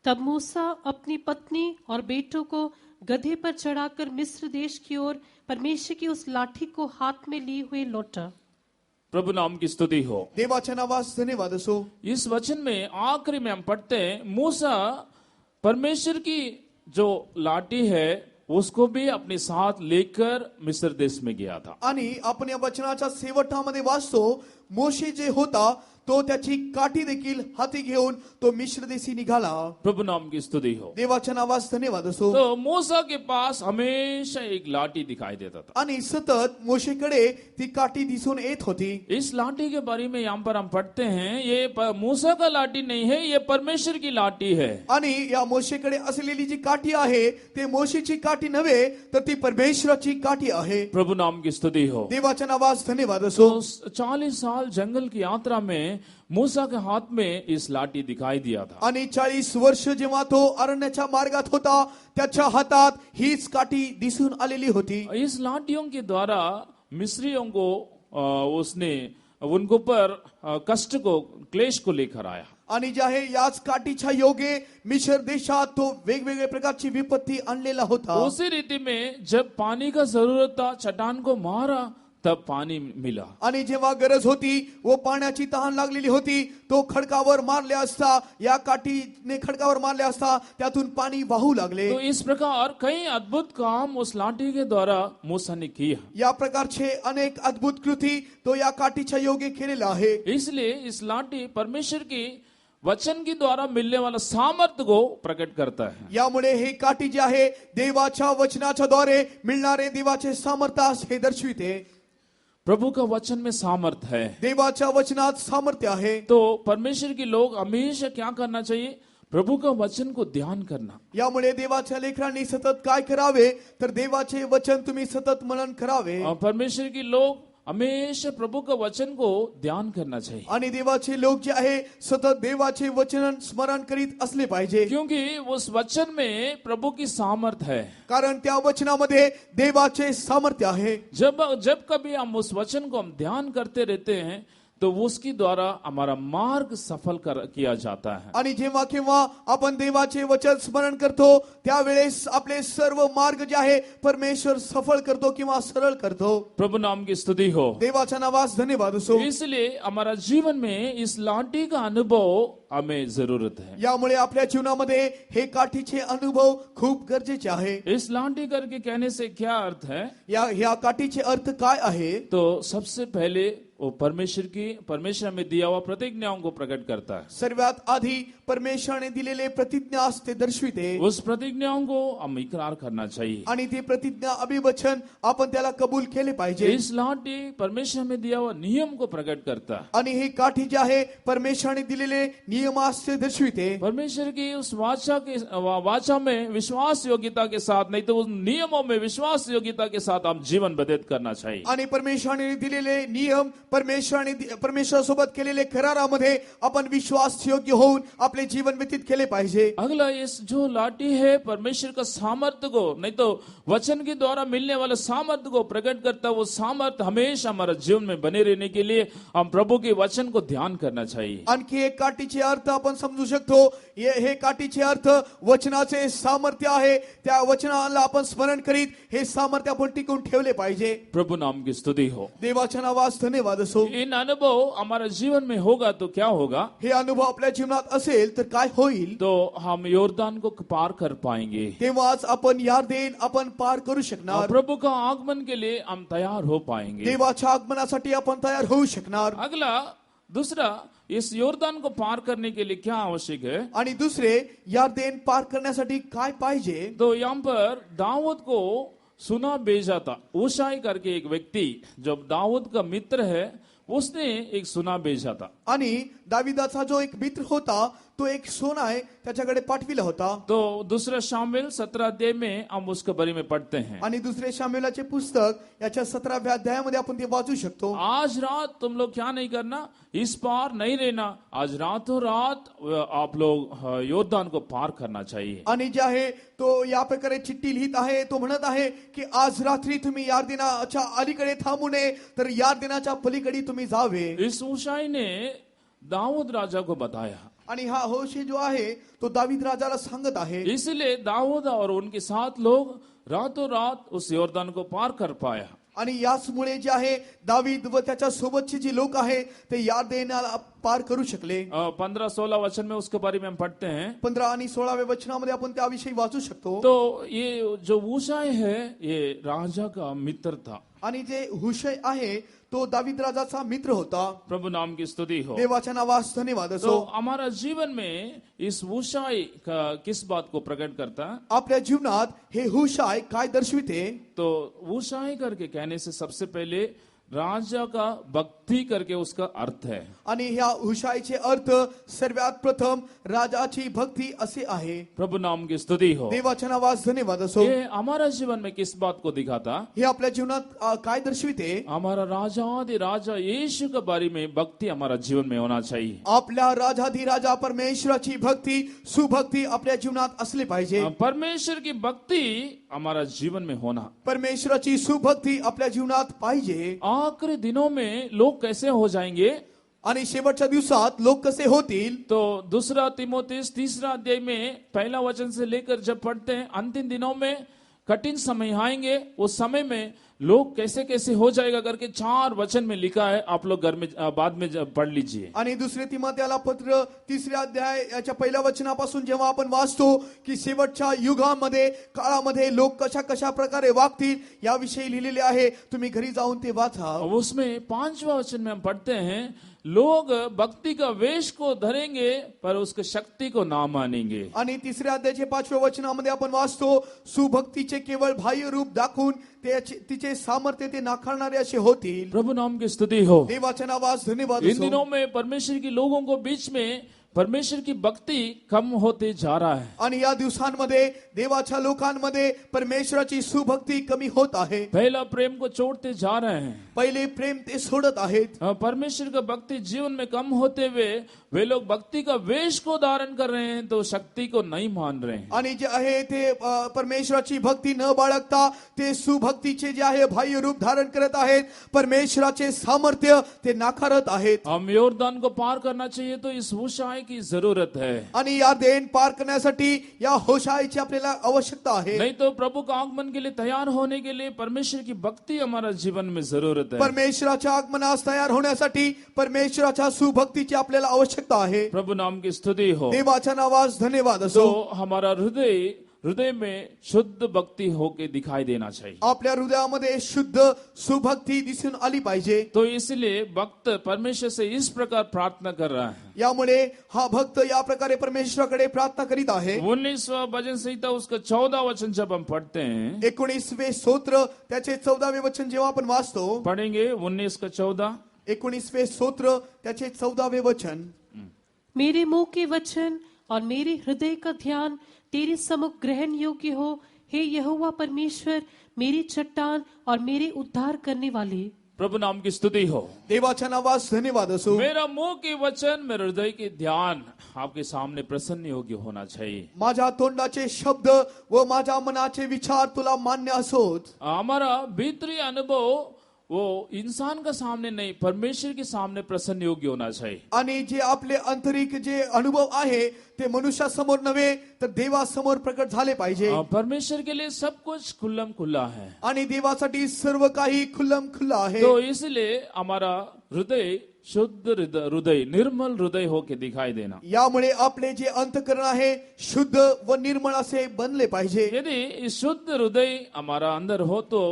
तब मूसा अपनी पत्नी और बेटों को गधे पर चढ़ाकर मिस्र देश की ओर परमेश्वर की उस लाठी को हाथ में लिए हुए लौटा. प्रभु नाम की स्तुति हो. देवाच्या नावास धन्यवाद असो. इस वचन में आखिरी में हम पढ़ते हैं, मूसा परमेश्वर की जो लाठी है उसको भी अपने साथ लेकर मिस्र देश में गया था। आणि आपण या वचनाच्या शेवटामध्ये वाचतो मोशे जे होता तो त्याची काठी देखील हाती घेऊन तो मिश्र देशी निघाला. प्रभु नाम की स्तुति हो। देवाच्या नावास धन्यवाद असो. तो मूसा के पास हमेशा एक लाठी दिखाई देता था। आणि सतत मोशेकडे ती काठी दिसून येत होती. इस लाठी के बारे में यहाँ पर हम पढ़ते हैं, ये मूसा का लाठी नहीं है, ये परमेश्वर की लाठी है। आणि या मोशेकडे असलेली जी काठी आहे ते मोशेची काठी नव्हे तर ती परमेश्वराची काठी आहे. प्रभु नाम की स्तुति हो। देवाच्या नावास धन्यवाद असो. तो 40 साल जंगल की यात्रा में मूसा के हाथ में इस लाठी दिखाई दिया था। आणि 40 वर्ष जेव्हा तो अरण्याच्या मार्गात होता त्याच्या हातात हीच काठी दिसून आलेली होती. इस लाठियों के द्वारा मिस्रियों को उसने उनको पर कष्ट को क्लेश को लेकर आया। आणि जे आहे याच काठीच्या योगे मिस्र देशात तो वेगवेगळे प्रकारची विपत्ती आणलेला होता. उसी रीति में जब पानी का जरूरत था, चट्टान को मारा तब पानी मिला। आणि जेव्हा गरज होती व पाण्याची तहान लागलेली होती तो खडकावर मारले असता या काठीने खडकावर मारले असता त्यातून पाणी वाहू लागले. तो इस प्रकार कई अद्भुत काम उस लाठी के द्वारा मूसा ने किया। या प्रकारचे अनेक अद्भुत कृती तो या काठीच्या योगे केलेला आहे. इसलिए इस लाठी परमेश्वर की वचन के द्वारा मिलने वाला सामर्थ्य को प्रकट करता है। यामुळे हे काठी जे आहे देवाच्या वचनाच्या द्वारे मिळणारे देवाचे सामर्थ्य हे दर्शविते. प्रभु का वचन में सामर्थ है। देवाच्या वचनात सामर्थ्य आहे. तो परमेश्वर के लोग हमेशा क्या करना चाहिए? प्रभु का वचन को ध्यान करना। यामुळे देवाच्या लेकरांनी सतत काय करावे तर देवाचे वचन तुम्ही सतत मनन करावे. और परमेश्वर के लोग हमेशा प्रभु का वचन को ध्यान करना चाहिए। आणि देवाचे लोक जे आहे सतत देवाचे वचन स्मरण करीत असले पाहिजे. क्योंकि उस वचन में प्रभु की सामर्थ है। कारण त्या वचनामध्ये देवाचे सामर्थ्य आहे. जब कभी हम उस वचन को हम ध्यान करते रहते हैं तो उसके द्वारा हमारा मार्ग सफल किया जाता है। आणि जेव्हा केव्हा आपण देवाचे वचन स्मरण करतो त्यावेळेस आपले सर्व मार्ग जे आहे परमेश्वर सफल करतो किंवा सरळ करतो. प्रभु नाम की स्तुति हो। देवाच्या नावास धन्यवाद असो. इसलिए हमारा जीवन में इस लाठी का अनुभव हमें जरूरत है। यामुळे आपल्या जीवनामध्ये हे काठीचे अनुभव खूप गरजेचे आहे. इस लाठी करके कहने से क्या अर्थ है? या काठीचे अर्थ काय आहे? तो सबसे पहले वो परमेश्वर में दिया हुआ प्रतिज्ञाओं को प्रकट करता है। सर्वात आधी परमेश्वराने दिलेले प्रतिज्ञा ते दर्शविते. उस प्रतिज्ञाओं को हम इकरार करना चाहिए। आणि ती प्रतिज्ञा अभिवचन आपण त्याला कबूल केले पाहिजे. इस लाठी परमेश्वर में दिया हुआ नियम को प्रकट करता है। आणि ही काठी जी आहे परमेश्वराने दिलेले नियमास ते दर्शविते. परमेश्वर की उस वाचा में विश्वास योग्यता के साथ, नहीं तो उस नियमों में विश्वास योग्यता के साथ हम जीवन व्यतीत करना चाहिए। आणि परमेश्वराने दिलेले नियम परमेश्वरासोबत केलेले करारामध्ये आपण विश्वास योग्य होऊन आपले जीवन व्यतीत केले पाहिजे. अगला, इस जो लाठी है परमेश्वर का सामर्थ्य को, नहीं तो वचन के द्वारा मिलने वाले सामर्थ्य को प्रकट करता, वो सामर्थ्य हमेशा हमारे जीवन में बने रहने के लिए हम प्रभु के वचन को ध्यान करना चाहिए। आणखी एक काठीचे अर्थ आपण समजू शकतो. हे काठीचे अर्थ वचनाचे सामर्थ्य आहे. त्या वचनाला आपण स्मरण करीत हे सामर्थ्य आपण टिकवून ठेवले पाहिजे. प्रभु नाम की स्तुति हो। देवाच्या नावास धन्यवाद असो. इन अनुभव हमारे जीवन में होगा तो क्या होगा? हे अनुभव आपल्या जीवनात असेल तर काय होईल? तो हम योर्दान को पार कर पाएंगे। तेव्हाच आपण यार्देन आपण पार करू शकणार. प्रभु का आगमन के लिए हम तैयार हो पाएंगे। देवाच्या आगमनासाठी आपण तयार होऊ शकणार. अगला, दूसरा, इस योर्दान को पार करने के लिए क्या आवश्यक है? आणि दुसरे, यार्देन पार करण्यासाठी काय पाहिजे? तो यहाँ पर दाऊद को सुना भेजा था। ऊशाई करके एक व्यक्ति जो दाऊद का मित्र है उसने एक सुना भेजा था। आणि दाविदाचा जो एक मित्र होता तो एक सोनाय त्याच्याकडे पाठविला होता. तो दूसरा शामिल 17 अध्याय में हम उसके बारे में पढ़ते हैं। आणि दुसरे शामुएलाचे पुस्तक याच्या 17व्या अध्यायामध्ये आपण ते वाचू शकतो. आज रात तुम लोग क्या नहीं करना, इस पार नहीं रहना, आज रातों रात आप लोग योर्दान को पार करना चाहिए। आणि जे आहे तो या प्रकारे चिठ्ठी लिहित आहे. तो म्हणत आहे की आज रात्री तुम्ही यार्देनाच्या अलीकडे थांबू नये तर यार्देनाच्या पलीकडे तुम्ही जावे. इस ऊशाई ने दाऊद राजा को बताया। आणि हा होशे जो आहे तो दावीद राजाला सांगत आहे. इसलिए दाऊद और उनके साथ लोग रातों रात उस योर्दान को पार कर पाया। आणि याचमुळे जे आहे दावीद व त्याच्या सोबतचे जे लोक आहे ते यार्देनाला पार करू शकले. 15-16 वचन में उसके बारे में हम पढ़ते हैं. 15 आणि 16व्या वचनामध्ये आपण त्याविषयी वाचू शकतो. तो ये जो ऊशाई है ये राजा का मित्र था. आणि जे हुशै आहे तो दावीद राजाचा मित्र होता. प्रभु नाम की स्तुति हो. देवाच्या नावास धन्यवाद तो असो. हमारा जीवन में इस ऊशाई का किस बात को प्रकट करता? आपल्या जीवनात हे हुशाय काय दर्शविते? तो ऊशाई करके कहने से सबसे पहले राजा का भक्ति करके उसका अर्थ है. आणि ह्या हुशायचे अर्थ सर्वात प्रथम राजाची भक्ती असे आहे. प्रभु नाम की स्तुति हो. देवाच्या नावास धन्यवाद असो. ये हमारा जीवन में किस बात को दिखाता? हे आपल्या जीवनात काय दर्शविते? हमारा राजाधि राजा यीशु के बारे में भक्ति हमारा जीवन में होना चाहिए. आपल्या राजाधिराजा परमेश्वराची भक्ती सुभक्ती आपल्या जीवनात असली पाहिजे. परमेश्वर की भक्ति हमारा जीवन में होना. परमेश्वराची सुभक्ती आपल्या जीवनात पाहिजे. आखिरी दिनों में लोग कैसे हो जाएंगे? आणि शेवटच्या दिवसात लोक कसे होतील? तो दूसरा तिमोथेयुस 3 अध्याय में पहला वचन से लेकर जब पढ़ते हैं अंतिम दिनों में कठिन समय आएंगे, उस समय में लोग कैसे कैसे हो जाएगा करके 4 वचन में लिखा है. आप लोग घर में बाद में पढ़ लीजिए. आणि दुसरे तिमोथेयाला पत्र 3 अध्याय याच्या पहिल्या वचनापासून जेव्हा आपण वाचतो की शेवटच्या युगामध्ये काळामध्ये लोक कशा कशा प्रकारे वागतील याविषयी लिहिलेले आहे. तुम्ही घरी जाऊन ते वाचा. उसमें 5वां वचन में हम पढ़ते हैं लोग भक्ति का वेश को धरेंगे पर उसके शक्ति को ना मानेंगे. आणि 3 अध्यायाचे 5व्या वचनामध्ये आपण वाचतो सुभक्तीचे केवळ बाह्य रूप दाखवून तिचे सामर्थ्य ते नाकारणारे असे होतील. प्रभु नाम की स्तुति हो. देवाच्या नावास धन्यवाद इन असो. दिनों में परमेश्वर के लोगों को बीच में परमेश्वर की भक्ति कम होते जा रहा है. आणि या दिवसांमध्ये देवाच्या लोकांमध्ये परमेश्वराची सुभक्ती कमी होत आहे. पहला प्रेम को छोड़ते जा रहे हैं. पहिले प्रेम ते सोडत आहेत. परमेश्वर का भक्ति जीवन में कम होते हुए वे लोग भक्ति का वेश को धारण कर रहे हैं तो शक्ति को नहीं मान रहे हैं. आणि जे आहे ते परमेश्वराची भक्ती न बाळगता ते सुभक्तीचे जे आहे बाह्य रूप धारण करत आहेत. परमेश्वराचे सामर्थ्य ते नाकारत आहेत. हम योर्दान को पार करना चाहिए तो इस ऊशाई की जरूरत है. आणि या देन पार करण्यासाठी या होशायची आपल्याला आवश्यकता आहे. नहीं तो प्रभु का आगमन के लिए तैयार होने के लिए परमेश्वर की भक्ति हमारा जीवन में जरूरत है. परमेश्वराच्या आगमनास तयार होण्यासाठी परमेश्वराच्या सुभक्तीची आपल्याला आवश्यकता आहे. प्रभु नाम की स्तुति हो. देवाच्या नावास धन्यवाद असो. तो हमारा हृदय में शुद्ध भक्ति होके दिखाई देना चाहिए. आपल्या हृदयामध्ये शुद्ध सुभक्ती दिसून आली पाहिजे. तो इसलिए भक्त परमेश्वर से इस प्रकार प्रार्थना कर रहा है. यामुळे हा भक्त या प्रकारे परमेश्वराकडे प्रार्थना करीत आहे. 19वां भजन संहिता उसका 14वां वचन जब हम पढ़ते हैं 19वे स्तोत्र त्याचे 14वे वचन जेव्हा आपण वाचतो पढ़ेंगे 19 का 14. 19वे स्तोत्र त्याचे 14वे वचन. मेरे मुंह के वचन और मेरे हृदय का ध्यान तेरे सम्मुख ग्रहण योग्य हो, हे यहोवा परमेश्वर, मेरी चट्टान और मेरे उद्धार करने वाले. प्रभु नाम की स्तुति हो. देवाच्या नावास धन्यवाद असो. मेरा मुंह के वचन मेरे हृदय के ध्यान आपके सामने प्रसन्न योग्य होना चाहिए. माझ्या तोंडाचे शब्द व माझ्या मनाचे विचार तुला मान्य असोत. हमारा भीतरी अनुभव वो इंसान का सामने नहीं परमेश्वर के सामने प्रसन्न योग्य होना चाहिए. आणि जे आपले आंतरिक जे अनुभव आहे ते मनुष्यासमोर नव्हे तर देवासमोर प्रकट झाले पाहिजे. परमेश्वर के लिए सब कुछ खुल्लम खुल्ला है. आणि देवासाठी सर्व काही खुल्लम खुल्ला आहे. तो इसलिए हमारा हृदय शुद्ध हृदय निर्मल हृदय होके दिखाई देना. यामुळे आपले जे अंतःकरण आहे शुद्ध व निर्मळ असे बनले पाहिजे. यदि इस शुद्ध हृदय हमारा अंदर हो तो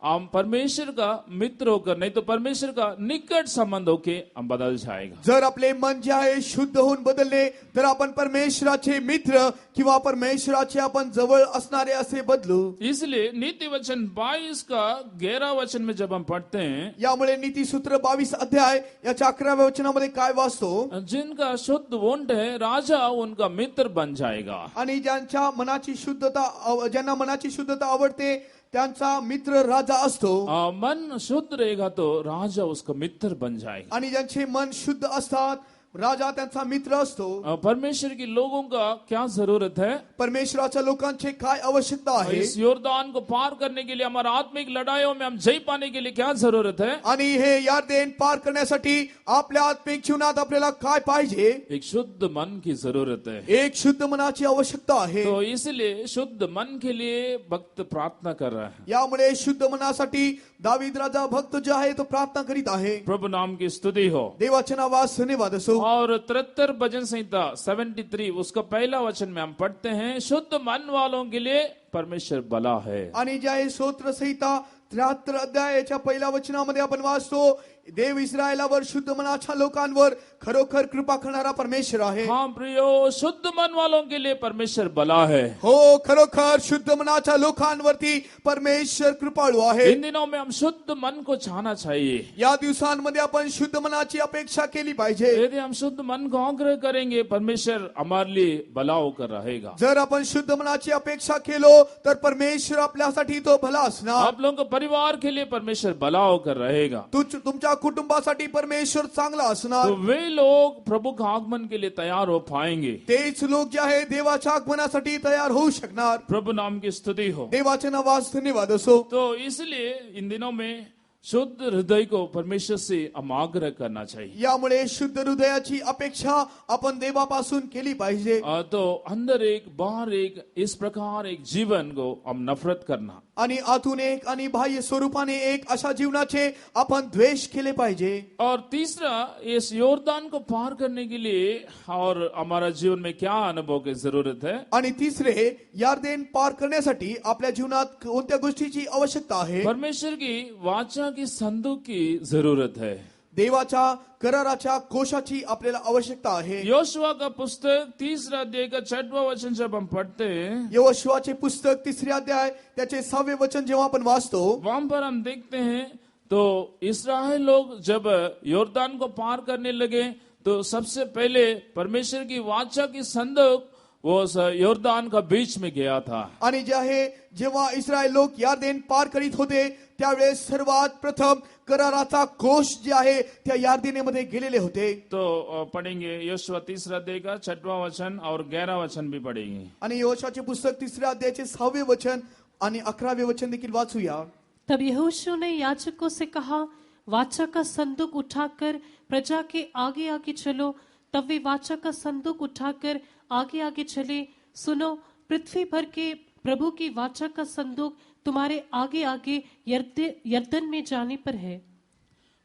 हम परमेश्वर का मित्र होकर नहीं तो परमेश्वर का निकट संबंध होके हम बदल जाएगा. जर आपले मन जे आहे शुद्ध होऊन बदलले तर आपण परमेश्वराचे मित्र किंवा परमेश्वराचे आपण जवळ असणारे असे बदलू. इसलिए नीति वचन 22 का 11 वचन में जब हम पढ़ते हैं यामुळे नीतिसूत्र 22 अध्याय याच्या 11व्या वचनामध्ये काय वाचतो? जिनका शुद्ध वोंट है राजा उनका मित्र बन जाएगा. आणि ज्यांच्या मनाची शुद्धता ज्यांना मनाची शुद्धता आवडते त्यांचा मित्र राजा असतो. मन शुद्ध रहेगा तो राजा उसका मित्र बन जाएगा. आणि ज्यांचे मन शुद्ध असतात राजा त्यांचा मित्र असतो. परमेश्वर के लोगों का क्या जरूरत है? परमेश्वराच्या लोकांचे काय आवश्यकता आहे? इस योर्दान को पार करने के लिए, हमारा आत्मिक लड़ाइयों में हम जय पाने के लिए क्या जरूरत है? आणि हे यार्देन पार करण्यासाठी आपल्या आत्मिक जीवनात आपल्याला काय पाहिजे? एक शुद्ध मन की जरूरत है. एक शुद्ध मनाची आवश्यकता आहे. तो इसलिए शुद्ध मन के लिए भक्त प्रार्थना कर रहा है. यामुळे शुद्ध मनासाठी दावीद राजा भक्त जो आहे तो प्रार्थना करीत आहे. प्रभु नाम की स्तुति हो. देवाच्या नावास धन्यवाद असो. और 73 भजन संहिता 73 उसका पहला वचन में हम पढ़ते हैं, शुद्ध मन वालों के लिए परमेश्वर भला है. आणि ज्या हे स्तोत्र संहिता 73 अध्यायाच्या पहिल्या वचनामध्ये आपण वाचतो, देव इस्रायलावर शुद्ध मनाच्या लोकांवर खरोखर कृपा करणारा परमेश्वर आहे. हाँ प्रियो, शुद्ध मन वालों के लिए परमेश्वर भला है. हो, खरोखर शुद्ध मनाच्या लोकांवरती परमेश्वर कृपाळू आहे. इन दिनों में हम शुद्ध मन को चाहना चाहिए. या दिवसांमध्ये आपण शुद्ध मनाची अपेक्षा केली पाहिजे. यदि हम शुद्ध मन को आग्रह करेंगे, परमेश्वर हमारे लिए भला होकर रहेगा. जर आपण शुद्ध मनाची अपेक्षा केलो तर परमेश्वर आपल्यासाठी तो भला असणार. आप लोगों के परिवार के लिए परमेश्वर भला होकर रहेगा. तुमच्या कुटुंबासाठी परमेश्वर चांगला असणार. तो वे लोग प्रभु का आगमन के लिए तैयार हो पाएंगे. तेच लोक जे आहे देवाच्या आगमनासाठी तयार होऊ शकणार. प्रभु नाम की स्तुति हो. देवाच्या नावास धन्यवाद असो. तो इसलिए इन दिनों में शुद्ध हृदय को परमेश्वर से हम आग्रह करना चाहिए. यामुळे शुद्ध हृदयाची अपेक्षा आपण देवापासून केली पाहिजे. तो अंदर एक बाहर एक, इस प्रकार एक जीवन को हम नफरत करना. आणि आतून एक आणि बाह्य स्वरूपाने एक अशा जीवनाचे आपण द्वेष केले पाहिजे. और तीसरा, इस योर्दान को पार करने के लिए और हमारा जीवन में क्या अनुभव की जरूरत है? आणि तिसरे, यार्देन पार करण्यासाठी आपल्या जीवनात कोणत्या गोष्टीची आवश्यकता आहे? परमेश्वर की वाचा की संदूक की जरूरत है. देवाच्या कराराच्या कोशाची आपल्याला आवश्यकता आहे. योशुआ का पुस्तक 3 अध्याय का 6वां वचन जब हम पढ़ते हैं, यहोशुआचे पुस्तक 3 अध्याय त्याचे 6वें वचन जेव्हा आपण वाचतो, वहां पर हम देखते हैं तो इस्राएल लोग जब योर्दान को पार करने लगे तो सबसे पहले परमेश्वर की वाचा की संदूक वो योर्दान का बीच में गया था. आणि जे आहे जेव्हा इस्रायल लोक यार्देन पार करीत होते त्यावेळेस सर्वात प्रथम कराराचा कोश जे आहे त्या यार्देनेमध्ये गेलेले होते. तो पढ़ेंगे योशुआ 3 अध्याय का 6वां वचन और 11वां वचन भी पढ़ेंगे. आणि यहोशुआचे पुस्तक 3 अध्यायाचे 6वें वचन आणि 11वें वचन देखील वाचूया. तब यहोशू ने याजकों से कहा, वाचा का संदूक उठाकर प्रजा के आगे आगे चलो. तब वे वाचा का संदूक उठाकर आगे आगे चले. सुनो, पृथ्वी भर के प्रभु की वाचा का संदूक तुम्हारे आगे आगे यर्दन में जाने पर है.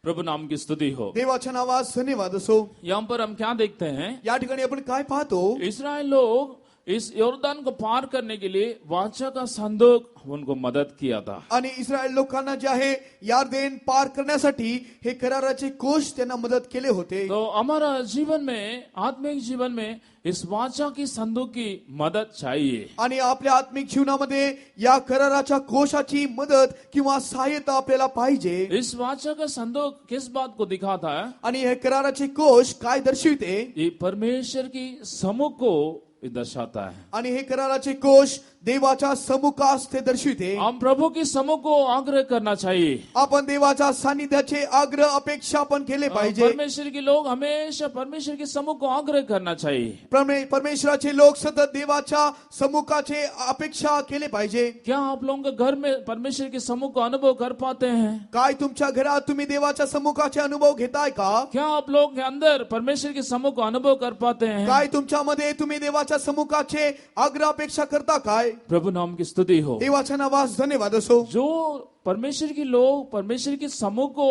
प्रभु नाम की स्तुति हो. देवाच्या नावास धन्यवाद असो. यहाँ पर हम क्या देखते हैं? या ठिकाणी आपण काय पाहतो? इस्राएल लोग इस योर्दान को पार करने के लिए वाचा का संदूक उनको मदद किया था. आणि इस्रायल लोकांना जे आहे यार्देन पार करण्यासाठी हे कराराचे कोश त्यांना मदत केले होते. तो हमारा जीवन में, आत्मिक जीवन में इस वाचा की संदूक की मदद चाहिए. आणि आपल्या आत्मिक जीवनामध्ये या कराराच्या कोशाची मदत किंवा सहायता आपल्याला पाहिजे. इस वाचा का संदूक किस बात को दिखाता है? आणि हे कराराचे कोश काय दर्शविते? ये परमेश्वर की समूह को दर्शाता है. आणि हे कराराचे कोश देवाच्या समुखास ते दर्शविते. हम प्रभु की समूह को आग्रह करना चाहिए. आपण देवाच्या सानिध्याचे आग्रह अपेक्षा पण केले पाहिजे. परमेश्वर के लोग हमेशा परमेश्वर के समूह को आग्रह करना चाहिए. परमेश्वराचे लोक सतत देवाच्या समुखाचे अपेक्षा केले पाहिजे. क्या आप लोगों के घर में परमेश्वर के समूह को अनुभव कर पाते हैं? काय तुमच्या घरात तुम्ही देवाच्या समुखाचे अनुभव घेताय का? क्या आप लोग के अंदर परमेश्वर के समूह को अनुभव कर पाते हैं? काय तुमच्यामध्ये तुम्ही देवाच्या समुखाचे आग्रह अपेक्षा करता काय? प्रभु नाम की स्तुति हो. देवाच्या नावास धन्यवाद असो. जो परमेश्वर के लोग परमेश्वर के समूह को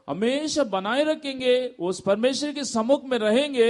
हमेशा बनाए रखेंगे, उस परमेश्वर के समूह में रहेंगे,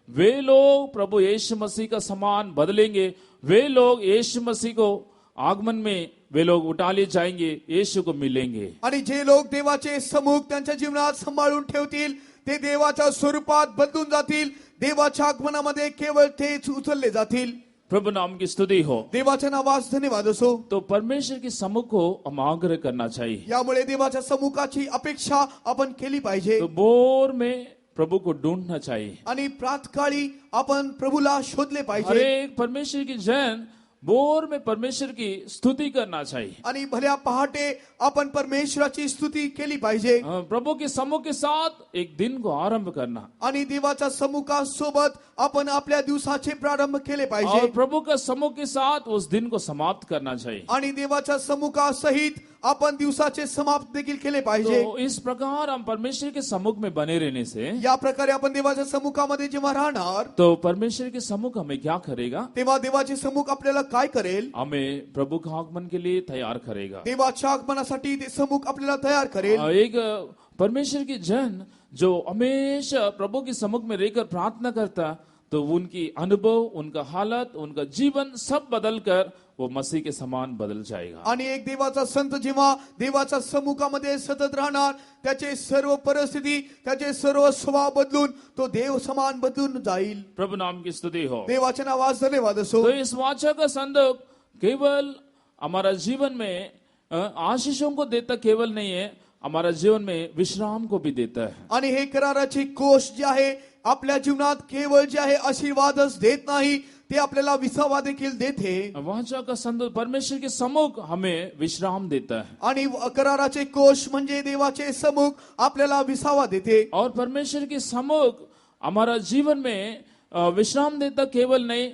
वे लोग प्रभु यीशु मसीह का समान बदलेंगे. वे लोग यीशु मसीह को आगमन में वे लोग उठा ले जाएंगे, यीशु को मिलेंगे. आणि जे लोक देवाचे समुख त्यांच्या जीवनात सांभाळून ठेवतील ते देवाच्या स्वरूपात बदलून जातील. देवाच्या आगमनामध्ये केवळ तेच उचलले जातील. प्रभु नाम की स्तुति हो. देवाच्या नावास धन्यवाद असो. तो परमेश्वर के समूह को हम आग्रह करना चाहिए. यामुळे देवाच्या समुखाची अपेक्षा आपण केली पाहिजे. तो बोर में प्रभु को ढूंढना चाहिए. आणि प्रातकाळी आपण प्रभुला शोधले हर पाहिजे. एक परमेश्वर की जन भोर में परमेश्वर की स्तुति करना चाहिए। आणि भल्या पहाटे आपण परमेश्वराची स्तुती केली पाहिजे प्रभु के समूह के साथ एक दिन को आरंभ करना आणि देवाच्या समुखासोबत आपण आपल्या दिवसाचे प्रारंभ केले और पाहिजे प्रभु का समूह के साथ उस दिन को समाप्त करना चाहिए। आणि देवाच्या समुखासहित आपण दिवसाचे समाप्त देखील केले पाहिजे। तो इस प्रकार हम परमेश्वर के सम्मुख में बने रहने से या प्रकारे आपण देवाच्या समुखामध्ये जेव्हा राहणार तो परमेश्वर के सम्मुख हमें क्या करेगा? तेव्हा देवाचे समुख आपल्याला काय करेल? हमें प्रभु के आगमन के लिए तैयार करेगा। देवाच्या आगमनासाठी ते समुख आपल्याला तयार करेल। एक परमेश्वर की जन जो हमेशा प्रभु के सम्मुख में रहकर प्रार्थना करता तो उनकी अनुभव, उनका हालत, उनका जीवन सब बदलकर वो मसीह के समान बदल जाएगा। आणि एक देवाचा संत जेव्हा देवाच्या समुखामध्ये सतत राहणार त्याचे सर्व परिस्थिती, त्याचे सर्व स्वभाव बदलून तो देव समान बदलून जाईल। प्रभु नाम की स्तुति हो। देवाच्या नावास धन्यवाद असो। तो इस वाचा का संदूक केवल हमारा जीवन में आशीषों को देता केवल नहीं है, हमारा जीवन में विश्राम को भी देता है। आणि हे कराराचे कोश जे आहे आपल्या जीवनात केवळ जे आहे आशीर्वादच देत नाही, ते आपल्याला विसावा देखील देते। वाचा का संदूक परमेश्वर के सम्मुख हमें विश्राम देता है आणि कराराचे कोश म्हणजे देवाचे समुख आपल्याला विसावा देते। और परमेश्वर के सम्मुख हमारा जीवन में विश्राम देता केवल नहीं,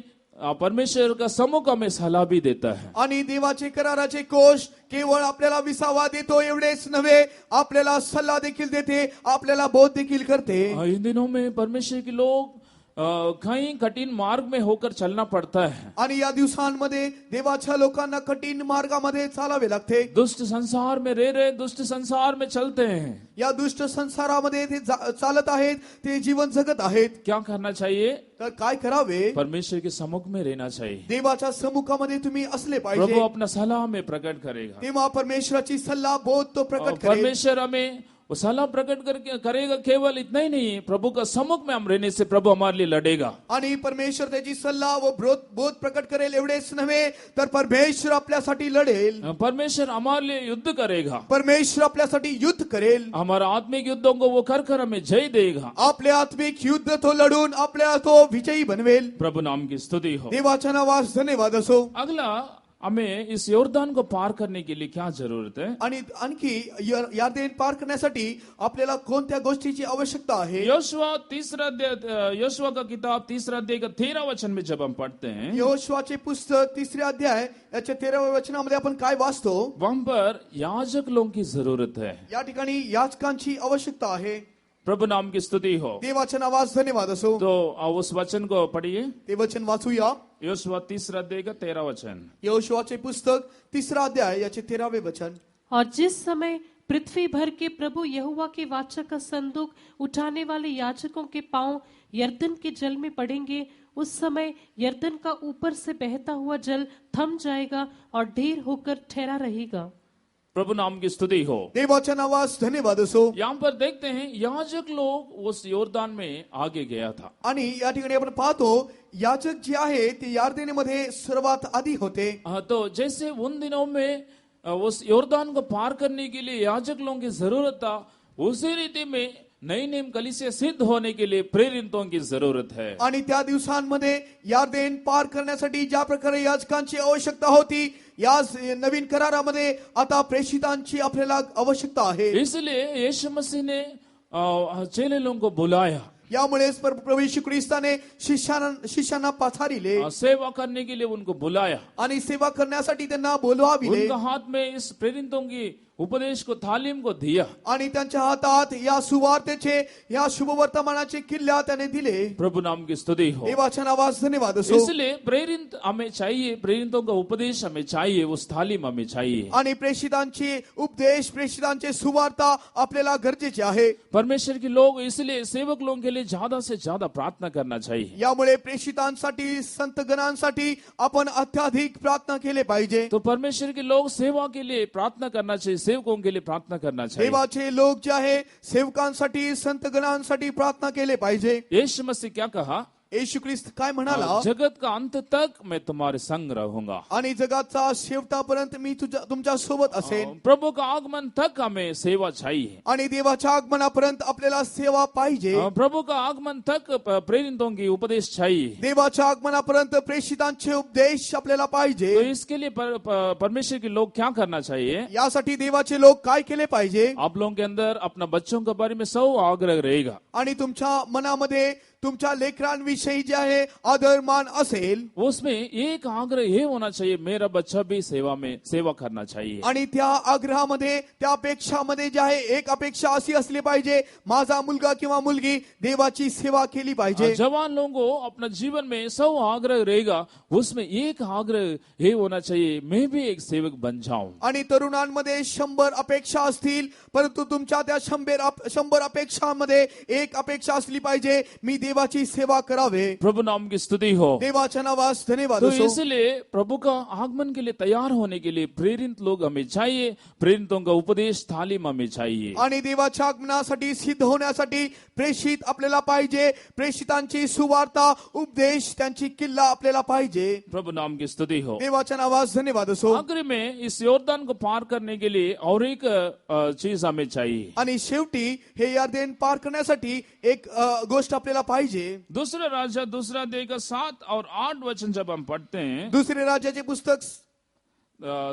परमेश्वर का सम्मुख हमें सलाह भी देता है। आणि देवाचे कराराचे कोश केवळ आपल्याला विसावा देतो एवढेच नव्हे, आपल्याला सल्ला देखील देते, आपल्याला बोध देखील करते। इन दिनों में परमेश्वर के लोग कहीं कठिन मार्ग में होकर चलना पड़ता है। आणि या दिवसांमध्ये देवाच्या लोकांना कठीण मार्गामध्ये चालावे लागते। दुष्ट संसार में रह रहे, दुष्ट संसार में चलते हैं। या दुष्ट संसारामध्ये ते चालत आहेत, ते जीवन जगत आहेत। क्या करना चाहिए? तर काय करावे? परमेश्वर के सम्मुख में रहना चाहिए। देवाच्या समुखामध्ये तुम्ही असले प्रभु पाहिजे, अपना सलाह में प्रकट करेगा। तेव्हा परमेश्वराची सल्ला बोध तो और प्रकट करेल। परमेश्वर हमें वो सलाह प्रकट करके करेगा। केवल इतना ही नहीं, प्रभु का सम्मुख में हम रहने से प्रभु हमारे लिए लड़ेगा। आणि परमेश्वर त्याची सल्ला व बोध प्रकट करेल एवढेच नव्हे, तर परमेश्वर आपल्यासाठी लढेल। परमेश्वर हमारे लिए युद्ध करेगा। परमेश्वर आपल्यासाठी युद्ध करेल। हमारा आत्मिक युद्धों को वो कर हमें जय देगा। आपले आत्मिक युद्ध तो लढून आपल्याला तो विजयी बनवेल। प्रभु नाम की स्तुति हो। देवाच्या नावास धन्यवाद असो। अगला हमें इस योर्दान को पार करने के लिए क्या जरूरत है? आणि आणखी यार्देन पार करण्यासाठी आपल्याला कोणत्या गोष्टीची आवश्यकता आहे? योशुआ तीसरा अध्याय, योशुआ का किताब तीसरा अध्याय का 13 वचन में जब हम पढ़ते हैं, यहोशुआचे पुस्तक 3रे अध्याय याच्या 13व्या वचनामध्ये आपण काय वाचतो? वहां पर याजक लोगों की जरूरत है। या ठिकाणी याजकांची आवश्यकता आहे। प्रभु नाम की स्तुति हो। देवाच्या नावास धन्यवाद असो। तो उस वचन को पढ़िए। ते वचन वाचूया। योशुआ तीसरा अध्याय का 13 वचन। यहोशुआचे पुस्तक 3रा अध्याय याचे 13वे वचन। और जिस समय पृथ्वी भर के प्रभु यहोवा के वाचा का संदूक उठाने वाले याजकों के पांव यरदन के जल में पड़ेंगे, उस समय यरदन का ऊपर से बहता हुआ जल थम जाएगा और ढेर होकर ठहरा रहेगा। प्रभु नाम की स्तुति हो। देवाच्या नावास धन्यवाद असो। यहाँ पर देखते हैं याजक लोग उस योर्दान में आगे गया था। आणि या ठिकाणी आपण पाहतो याजक जे आहे ते यार्देनेमध्ये सर्वात आधी होते। तो जैसे उन दिनों में उस योर्दान को पार करने के लिए याजक लोगों की जरूरत था, उसी रीति में नई नेम कलीसिया सिद्ध होने के लिए प्रेरितों की जरूरत है। आणि त्या दिवसांमध्ये यार्देन पार करण्यासाठी ज्या प्रकारे याजकांची आवश्यकता होती, या नवीन करारामध्ये आता प्रेषितांची आपल्याला आवश्यकता आहे। इसलिए यीशु मसीह ने चेले लोगों को बुलाया। यामुळेच प्रभू येशू ख्रिस्ताने शिष्यांना पाठविले, सेवा करने के लिए उनको बुलाया आणि सेवा करण्यासाठी त्यांना बोलवाविले। उनका हाथ में इस प्रेरितों की उपदेश को, तालीम को दिया। आणि त्यांच्या हातात या सुवार्तेचे, या शुभवर्तमानाचे किल्ल्या त्याने दिले। प्रभु नाम की स्तुति हो। देवाच्या नावास धन्यवाद असो। इसलिए प्रेरित हमें चाहिए, प्रेरितों का उपदेश हमें चाहिए, उस तालीम हमें चाहिए। आणि प्रेषितांचे उपदेश, प्रेषितांचे सुवार्ता आपल्याला गरजेचे आहे। परमेश्वर के लोग इसलिए सेवक लोगों के लिए ज्यादा से ज्यादा प्रार्थना करना चाहिए। यामुळे प्रेषितांसाठी, संतगणांसाठी आपण अत्याधिक प्रार्थना केले पाहिजे। तो परमेश्वर के लोग सेवा के लिए प्रार्थना करना चाहिए, सेवकों के लिए प्रार्थना करना चाहिए। देवाचे लोक जे आहे सेवकांसाठी, संतगणांसाठी प्रार्थना केले पाहिजे। यीशु मसीह क्या कहा? येशू ख्रिस्त काय म्हणाला, जगत का अंत तक मैं तुम्हारे संग रहूंगा। आणि जगाचा शेवटापर्यंत मी तुमच्या सोबत असेन। प्रभु का आगमन तक हमें सेवा चाहिए। आणि देवाच्या आगमनापर्यंत आपल्याला सेवा पाहिजे। प्रभु का आगमन तक प्रेरितों की उपदेश चाहिए। देवाच्या आगमनापर्यंत प्रेषितांचे उपदेश आपल्याला पाहिजे। तो इसके लिए परमेश्वर के लोग क्या करना चाहिए? यासाठी देवाचे लोक काय केले पाहिजे? आप लोगों के अंदर अपना बच्चों के बारे में सब आग्रह रहेगा। आणि तुमच्या मनामध्ये तुमच्या लेकरांविषयी जे आहे आदर मान असेल, उसमें एक आग्रह ये होना चाहिए, मेरा बच्चा भी सेवा करना चाहिए। आणि त्या आग्रहामध्ये त्या अपेक्षामध्ये जे आहे एक अपेक्षा अशी असली पाहिजे, माझा मुलगा किंवा मुलगी देवाची सेवा केली पाहिजे। जवान लोगों को अपना जीवन में सब आग्रह रहेगा, उसमें एक आग्रह ये होना चाहिए, मैं भी एक सेवक बन जाऊं। आणि तरुणांमध्ये 100 अपेक्षा असतील, परंतु तुमच्या त्या 100 अपेक्षांमध्ये एक अपेक्षा असली पाहिजे, मी देवाची सेवा करावे। प्रभु नाम की स्तुति हो। देवाच्या नावास धन्यवाद तो असो। इसलिए प्रभु का आगमन के लिए तैयार होने के लिए प्रेरित लोग हमें चाहिए, प्रेरितों का उपदेश तालीम हमें चाहिए। आणि देवाच्या आगमनासाठी सिद्ध होण्यासाठी प्रेषित आपल्याला पाहिजे, प्रेषितांची सुवार्ता उपदेश त्यांची किल्ला आपल्याला पाहिजे। प्रभु नाम की स्तुति हो। देवाच्या नावास धन्यवाद असो। आखिर में इस योर्दान को पार करने के लिए और एक चीज हमें चाहिए। आणि शेवटी हे यरदेन पार करण्यासाठी एक गोष्ट आपल्याला पाहिजे। दूसरा राजा दूसरा अध्याय का 7 और 8 वचन जब हम पढ़ते हैं, दुसरे राजाचे पुस्तक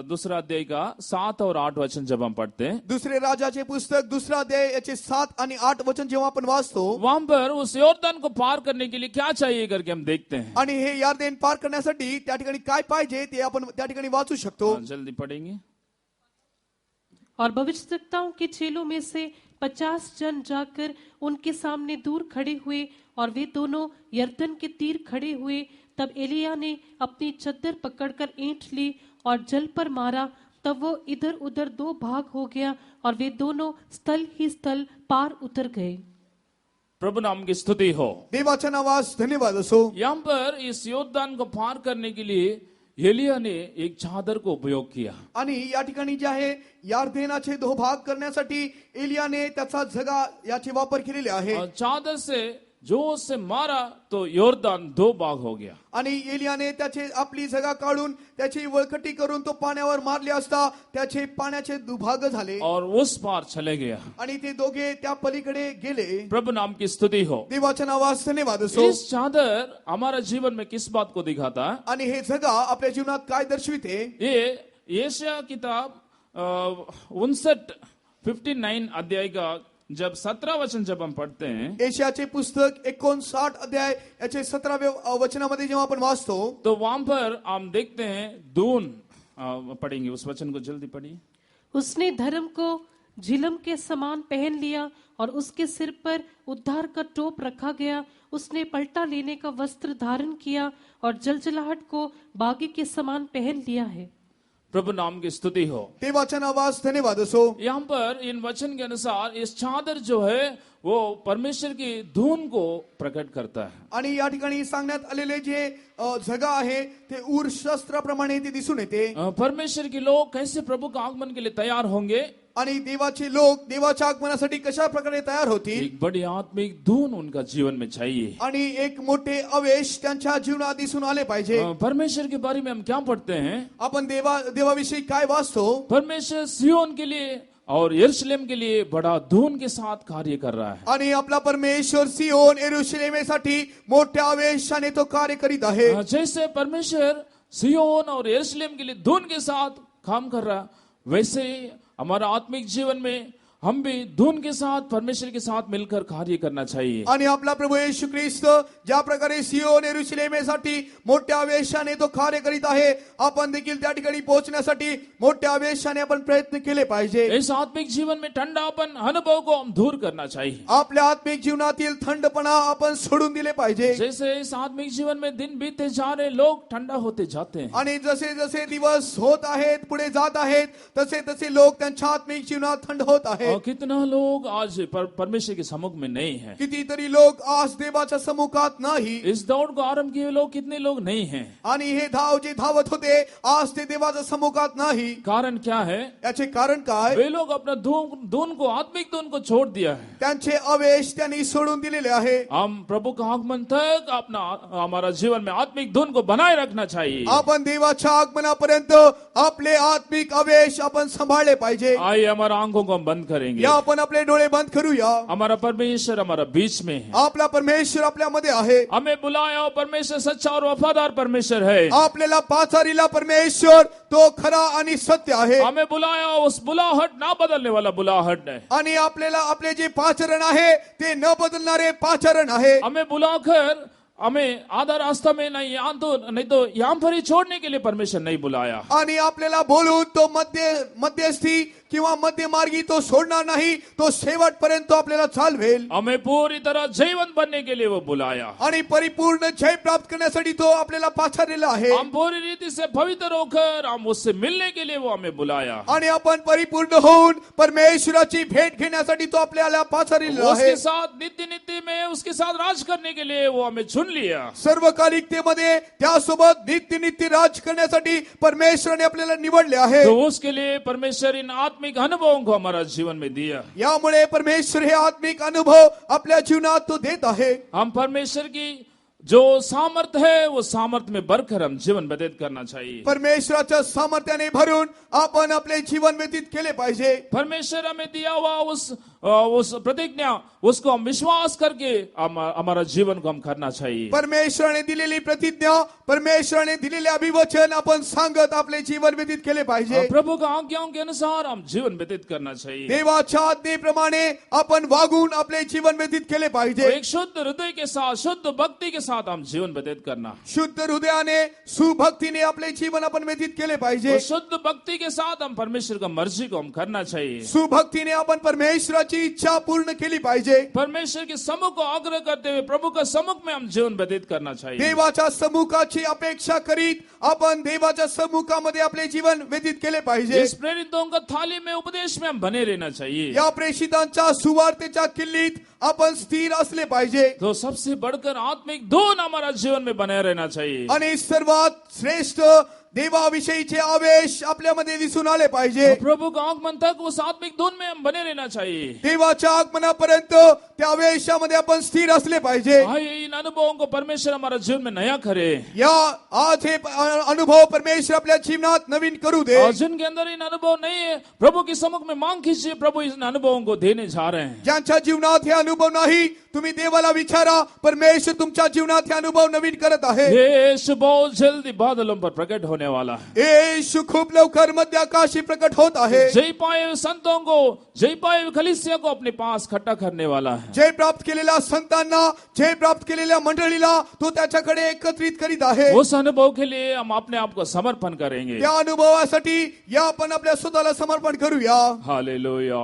दूसरा अध्याय का 7 और 8 वचन जब हम पढ़ते हैं, दुसरे राजाचे पुस्तक दुसरा अध्याय याचे 7 आणि 8 वचन जेव्हा आपण वाचतो, वहां पर उस योर्दान को पार करने के लिए क्या चाहिए करके हम देखते हैं। आणि हे यरदेन पार करण्यासाठी त्या ठिकाणी काय पाहिजे ते आपण त्या ठिकाणी वाचू शकतो। जल्दी पढ़ेंगे। और भविष्यद्वक्ताओं के चेलों में से 50 जन जाकर उनके सामने दूर खड़े हुए, और वे दोनों यरदन के तीर खड़े हुए। तब एलिया ने अपनी चद्दर पकड़कर ऐंठ ली और जल पर मारा, तब वो इधर उधर 2 भाग हो गया, और वे दोनों स्थल ही स्थल पार उतर गए। प्रभु नाम की स्तुति हो। देवाच्या नावास धन्यवाद असो। यहाँ पर इस योद्धान को पार करने के लिए एलिया ने एक चादर को उपयोग किया। आणि या ठिकाणी जे आहे यार्देनाचे 2 भाग करण्यासाठी एलियाने त्याचा झगा याचे वापर केलेले आहे। और चादर से जोर से मारा तो योर्दान 2 भाग हो गया। आणि एलियाने त्याचे आपली झगा काढून त्याची वळकटी करून तो पाण्यावर मारले असता त्याचे पाण्याचे दुभाग झाले, और उस पार चले गया। आणि ते दोघे त्या पलीकडे गेले। प्रभु नाम की स्तुति हो। देवाच्या नावास धन्यवाद असो। इस चादर हमारा जीवन में किस बात को दिखाता है? आणि हे झगा आपल्या जीवनात काय दर्शविते? ये यशाया किताब 59 अध्याय का जब 17 वचन जब हम पढ़ते हैं, यशायाचे पुस्तक 59 अध्याय याचे 17वे वचनामध्ये जेव्हा आपण वाचतो, तो वहां पर हम देखते हैं दून पढ़ेंगे, उस वचन को जल्दी पढ़िए। उसने धर्म को झिलम के समान पहन लिया, और उसके सिर पर उद्धार का टोप रखा गया। उसने पलटा लेने का वस्त्र धारण किया, और जलजलाहट को बागी के समान पहन लिया है। प्रभु नाम की स्तुति हो। देवाच्या नावास धन्यवाद असो। यहाँ पर इन वचन के अनुसार इस चादर जो है वो परमेश्वर की धून को प्रकट करता है। आणि या ठिकाणी सांगण्यात आलेले जे झगा आहे ते ऊर शस्त्राप्रमाणे ते दिसून येते। परमेश्वर के लोग कैसे प्रभु का आगमन के लिए तैयार होंगे, आणि देवाचे लोक देवाच्या आगमनासाठी कशा प्रकारे तयार होतील? एक बड़ी आत्मिक धून उनका जीवन में चाहिए। आणि एक मोठे अवेश त्यांच्या जीवनात दिसून आले पाहिजे। परमेश्वर के बारे में हम क्या पढ़ते हैं? आपण देवाविषयी काय वाचतो? परमेश्वर सियोन के लिए और यरूशलेम के लिए बड़ा धून के साथ कार्य कर रहा है। आणि आपला परमेश्वर सियोन यरूशलेमेसाठी मोठ्या आवेशाने तो कार्य करीत आहे। जैसे परमेश्वर सियोन और यरूशलेम के लिए धून के साथ काम कर रहा, वैसे ही हमारा आत्मिक जीवन में हम भी धून के साथ परमेश्वर के साथ मिलकर कार्य करना चाहिए। आणि आपला प्रभू येशू ख्रिस्त ज्या प्रकारे सियोन यरूशलेमेसाठी मोठ्या आवेशाने तो कार्य करीत आहे, आपण देखील त्या ठिकाणी पोहोचण्यासाठी मोठ्या आवेशाने आपण प्रयत्न केले पाहिजे। इस आत्मिक जीवन में ठंडापन अनुभव को हम दूर करना चाहिए। आपल्या आत्मिक जीवनातील थंडपणा आपण सोडून दिले पाहिजे। जैसे इस आत्मिक जीवन में दिन बीतते जा रहे, लोग ठंडा होते जाते हैं। आणि जसे जसे दिवस होत आहेत पुढे जात आहेत तसे तसे लोक त्यांच्या आत्मिक जीवनात थंड होत आहेत। और कितना लोग आज परमेश्वर के सम्मुख में नहीं है। कितीतरी लोक आज देवाच्या सम्मुखात नाही इस दौड़ को आरंभ किए लोग कितने लोग नहीं हैं। आणि हे धाव जे धावत होते आज ते देवाच्या सम्मुखात नाही। कारण क्या है? याचे कारण काय? वे लोग अपना धुन को, आत्मिक धुन को छोड़ दिया है। त्यांचे अवेश त्यांनी सोडून दिलेले आहे। हम प्रभु का आगमन तक अपना हमारा जीवन में आत्मिक धुन को बनाए रखना चाहिए। आपण देवाच्या आगमनापर्यंत आपले आत्मिक अवेश आपण सांभाळले पाहिजे। आइए हमारा आंखों को हम बंद करेंगे। या आपण आपले डोळे बंद करूया। हमारा परमेश्वर हमारा बीच में है। आपला परमेश्वर आपल्यामध्ये आहे। हमें बुलाया और परमेश्वर सच्चा और वफादार परमेश्वर है। आपल्याला पाचारीला परमेश्वर तो खरा आणि सत्य आहे। हमें बुलाया उस बुलाहट ना बदलने वाला बुलाहट है। आणि आपल्याला आपले जे पाचरण आहे ते न बदलणारे पाचरण आहे। हमें बुलाकर हमें आधा रास्ता में नहीं तो यहाँ पर ही छोड़ने के लिए परमेश्वर नहीं बुलाया। आणि आपल्याला बोलून तो मध्यस्थी किंवा मध्यमार्गी तो सोडणार नाही, तो शेवटपर्यंत आपल्याला चालवेल। हमें पूरी तरह जीवंत बनने के लिए वो बुलाया आणि परिपूर्ण जय प्राप्त करण्यासाठी तो आपल्याला पाचारलेला आहे। हम पूरी रीति से पवित्र होकर हम उससे मिलने के लिए वो हमें बुलाया। आणि आपण परिपूर्ण होऊन परमेश्वराची भेट घेण्यासाठी तो आपल्याला पाचारलेला आहे। उसके साथ नित्य में उसके साथ राज करने के लिए वो हमें चुन लिया। सर्वकालिकतेमध्ये त्यासोबत नित्य राज करण्यासाठी परमेश्वराने आपल्याला निवडले आहे। तो उसके लिए परमेश्वर इन आत्मिक अनुभवों को हमारा जीवन में दिया। यामुळे परमेश्वर हे आत्मिक अनुभव आपल्या जीवनात तो देत आहे। हम परमेश्वर की जो सामर्थ है वो सामर्थ में भरकर हम जीवन व्यतीत करना चाहिए। परमेश्वराच्या सामर्थ्याने भरून आपण आपले जीवन व्यतीत केले पाहिजे। परमेश्वर हमें दिया हुआ उस प्रतिज्ञा उसको हम विश्वास करके हमारा जीवन को हम करना चाहिए। परमेश्वराने दिलेली प्रतिज्ञा, परमेश्वराने दिलेले अभिवचन आपण सांगत आपले जीवन व्यतीत केले पाहिजे। प्रभु का आज्ञाओं के अनुसार हम जीवन व्यतीत करना चाहिए। देवाच्या आज्ञेप्रमाणे आपण वागून आपले जीवन व्यतीत केले पाहिजे। एक शुद्ध हृदय के साथ, शुद्ध भक्ति के साथ हम जीवन व्यतीत करना। शुद्ध हृदयाने सुभक्तीने आपले जीवन आपण व्यतीत केले पाहिजे। शुद्ध भक्ति के साथ हम परमेश्वर का मर्जी को हम करना चाहिए। सुभक्तीने आपण परमेश्वराची इच्छा पूर्ण केली पाहिजे। परमेश्वर के सम्मुख को आग्रह करते हुए प्रभु का सम्मुख में हम जीवन व्यतीत करना चाहिए। देवाच्या सम्मुखाची अपेक्षा करीत आपण देवाच्या सम्मुखामध्ये आपले जीवन व्यतीत केले पाहिजे। इस प्रेरितों का थाली में उपदेश में हम बने रहना चाहिए। या प्रेषितांच्या सुवार्तेच्या किल्लीत आपण स्थिर असले पाहिजे। तो सबसे बढ़कर आत्मिक धुन हमारा जीवन में बने रहना चाहिए। आणि सर्वात श्रेष्ठ देवाविषयीचे आवेश आपल्यामध्ये दिसून आले पाहिजे। प्रभु का आगमन तक उस आत्मिक धुन में हम बने रहना चाहिए। देवाच्या आगमनापर्यंत त्या आवेशामध्ये आपण स्थिर असले पाहिजे। इन अनुभवों को परमेश्वर हमारा जीवन में नया करे। या आज हे अनुभव परमेश्वर आपल्या जीवनात नवीन करू दे। जिनके अंदर इन अनुभव नहीं है प्रभु के सम्मुख में मांग कीजिए, प्रभु इन अनुभवों को देने जा रहे हैं। ज्यांच्या जीवनात हे अनुभव नाही तुम्ही देवाला विचारा, परमेश्वर तुमच्या जीवनात हे अनुभव नवीन करत आहे। यीशु बहुत जल्दी बादलों पर प्रकट होने वाला है। यीशु खूप लवकर मध्य आकाशी प्रकट होत आहे। जय पाए संतों को, जय पाए कलीसिया को अपने पास इकट्ठा करने वाला है। जय प्राप्त केलेल्या संतांना, जय प्राप्त केलेल्या मंडळीला तो त्याच्याकडे एकत्रित करीत आहे। उस अनुभव के लिए हम अपने आप को समर्पण करेंगे। त्या अनुभवासाठी या आपण आपल्या स्वतःला समर्पण करूया। हालेलुया।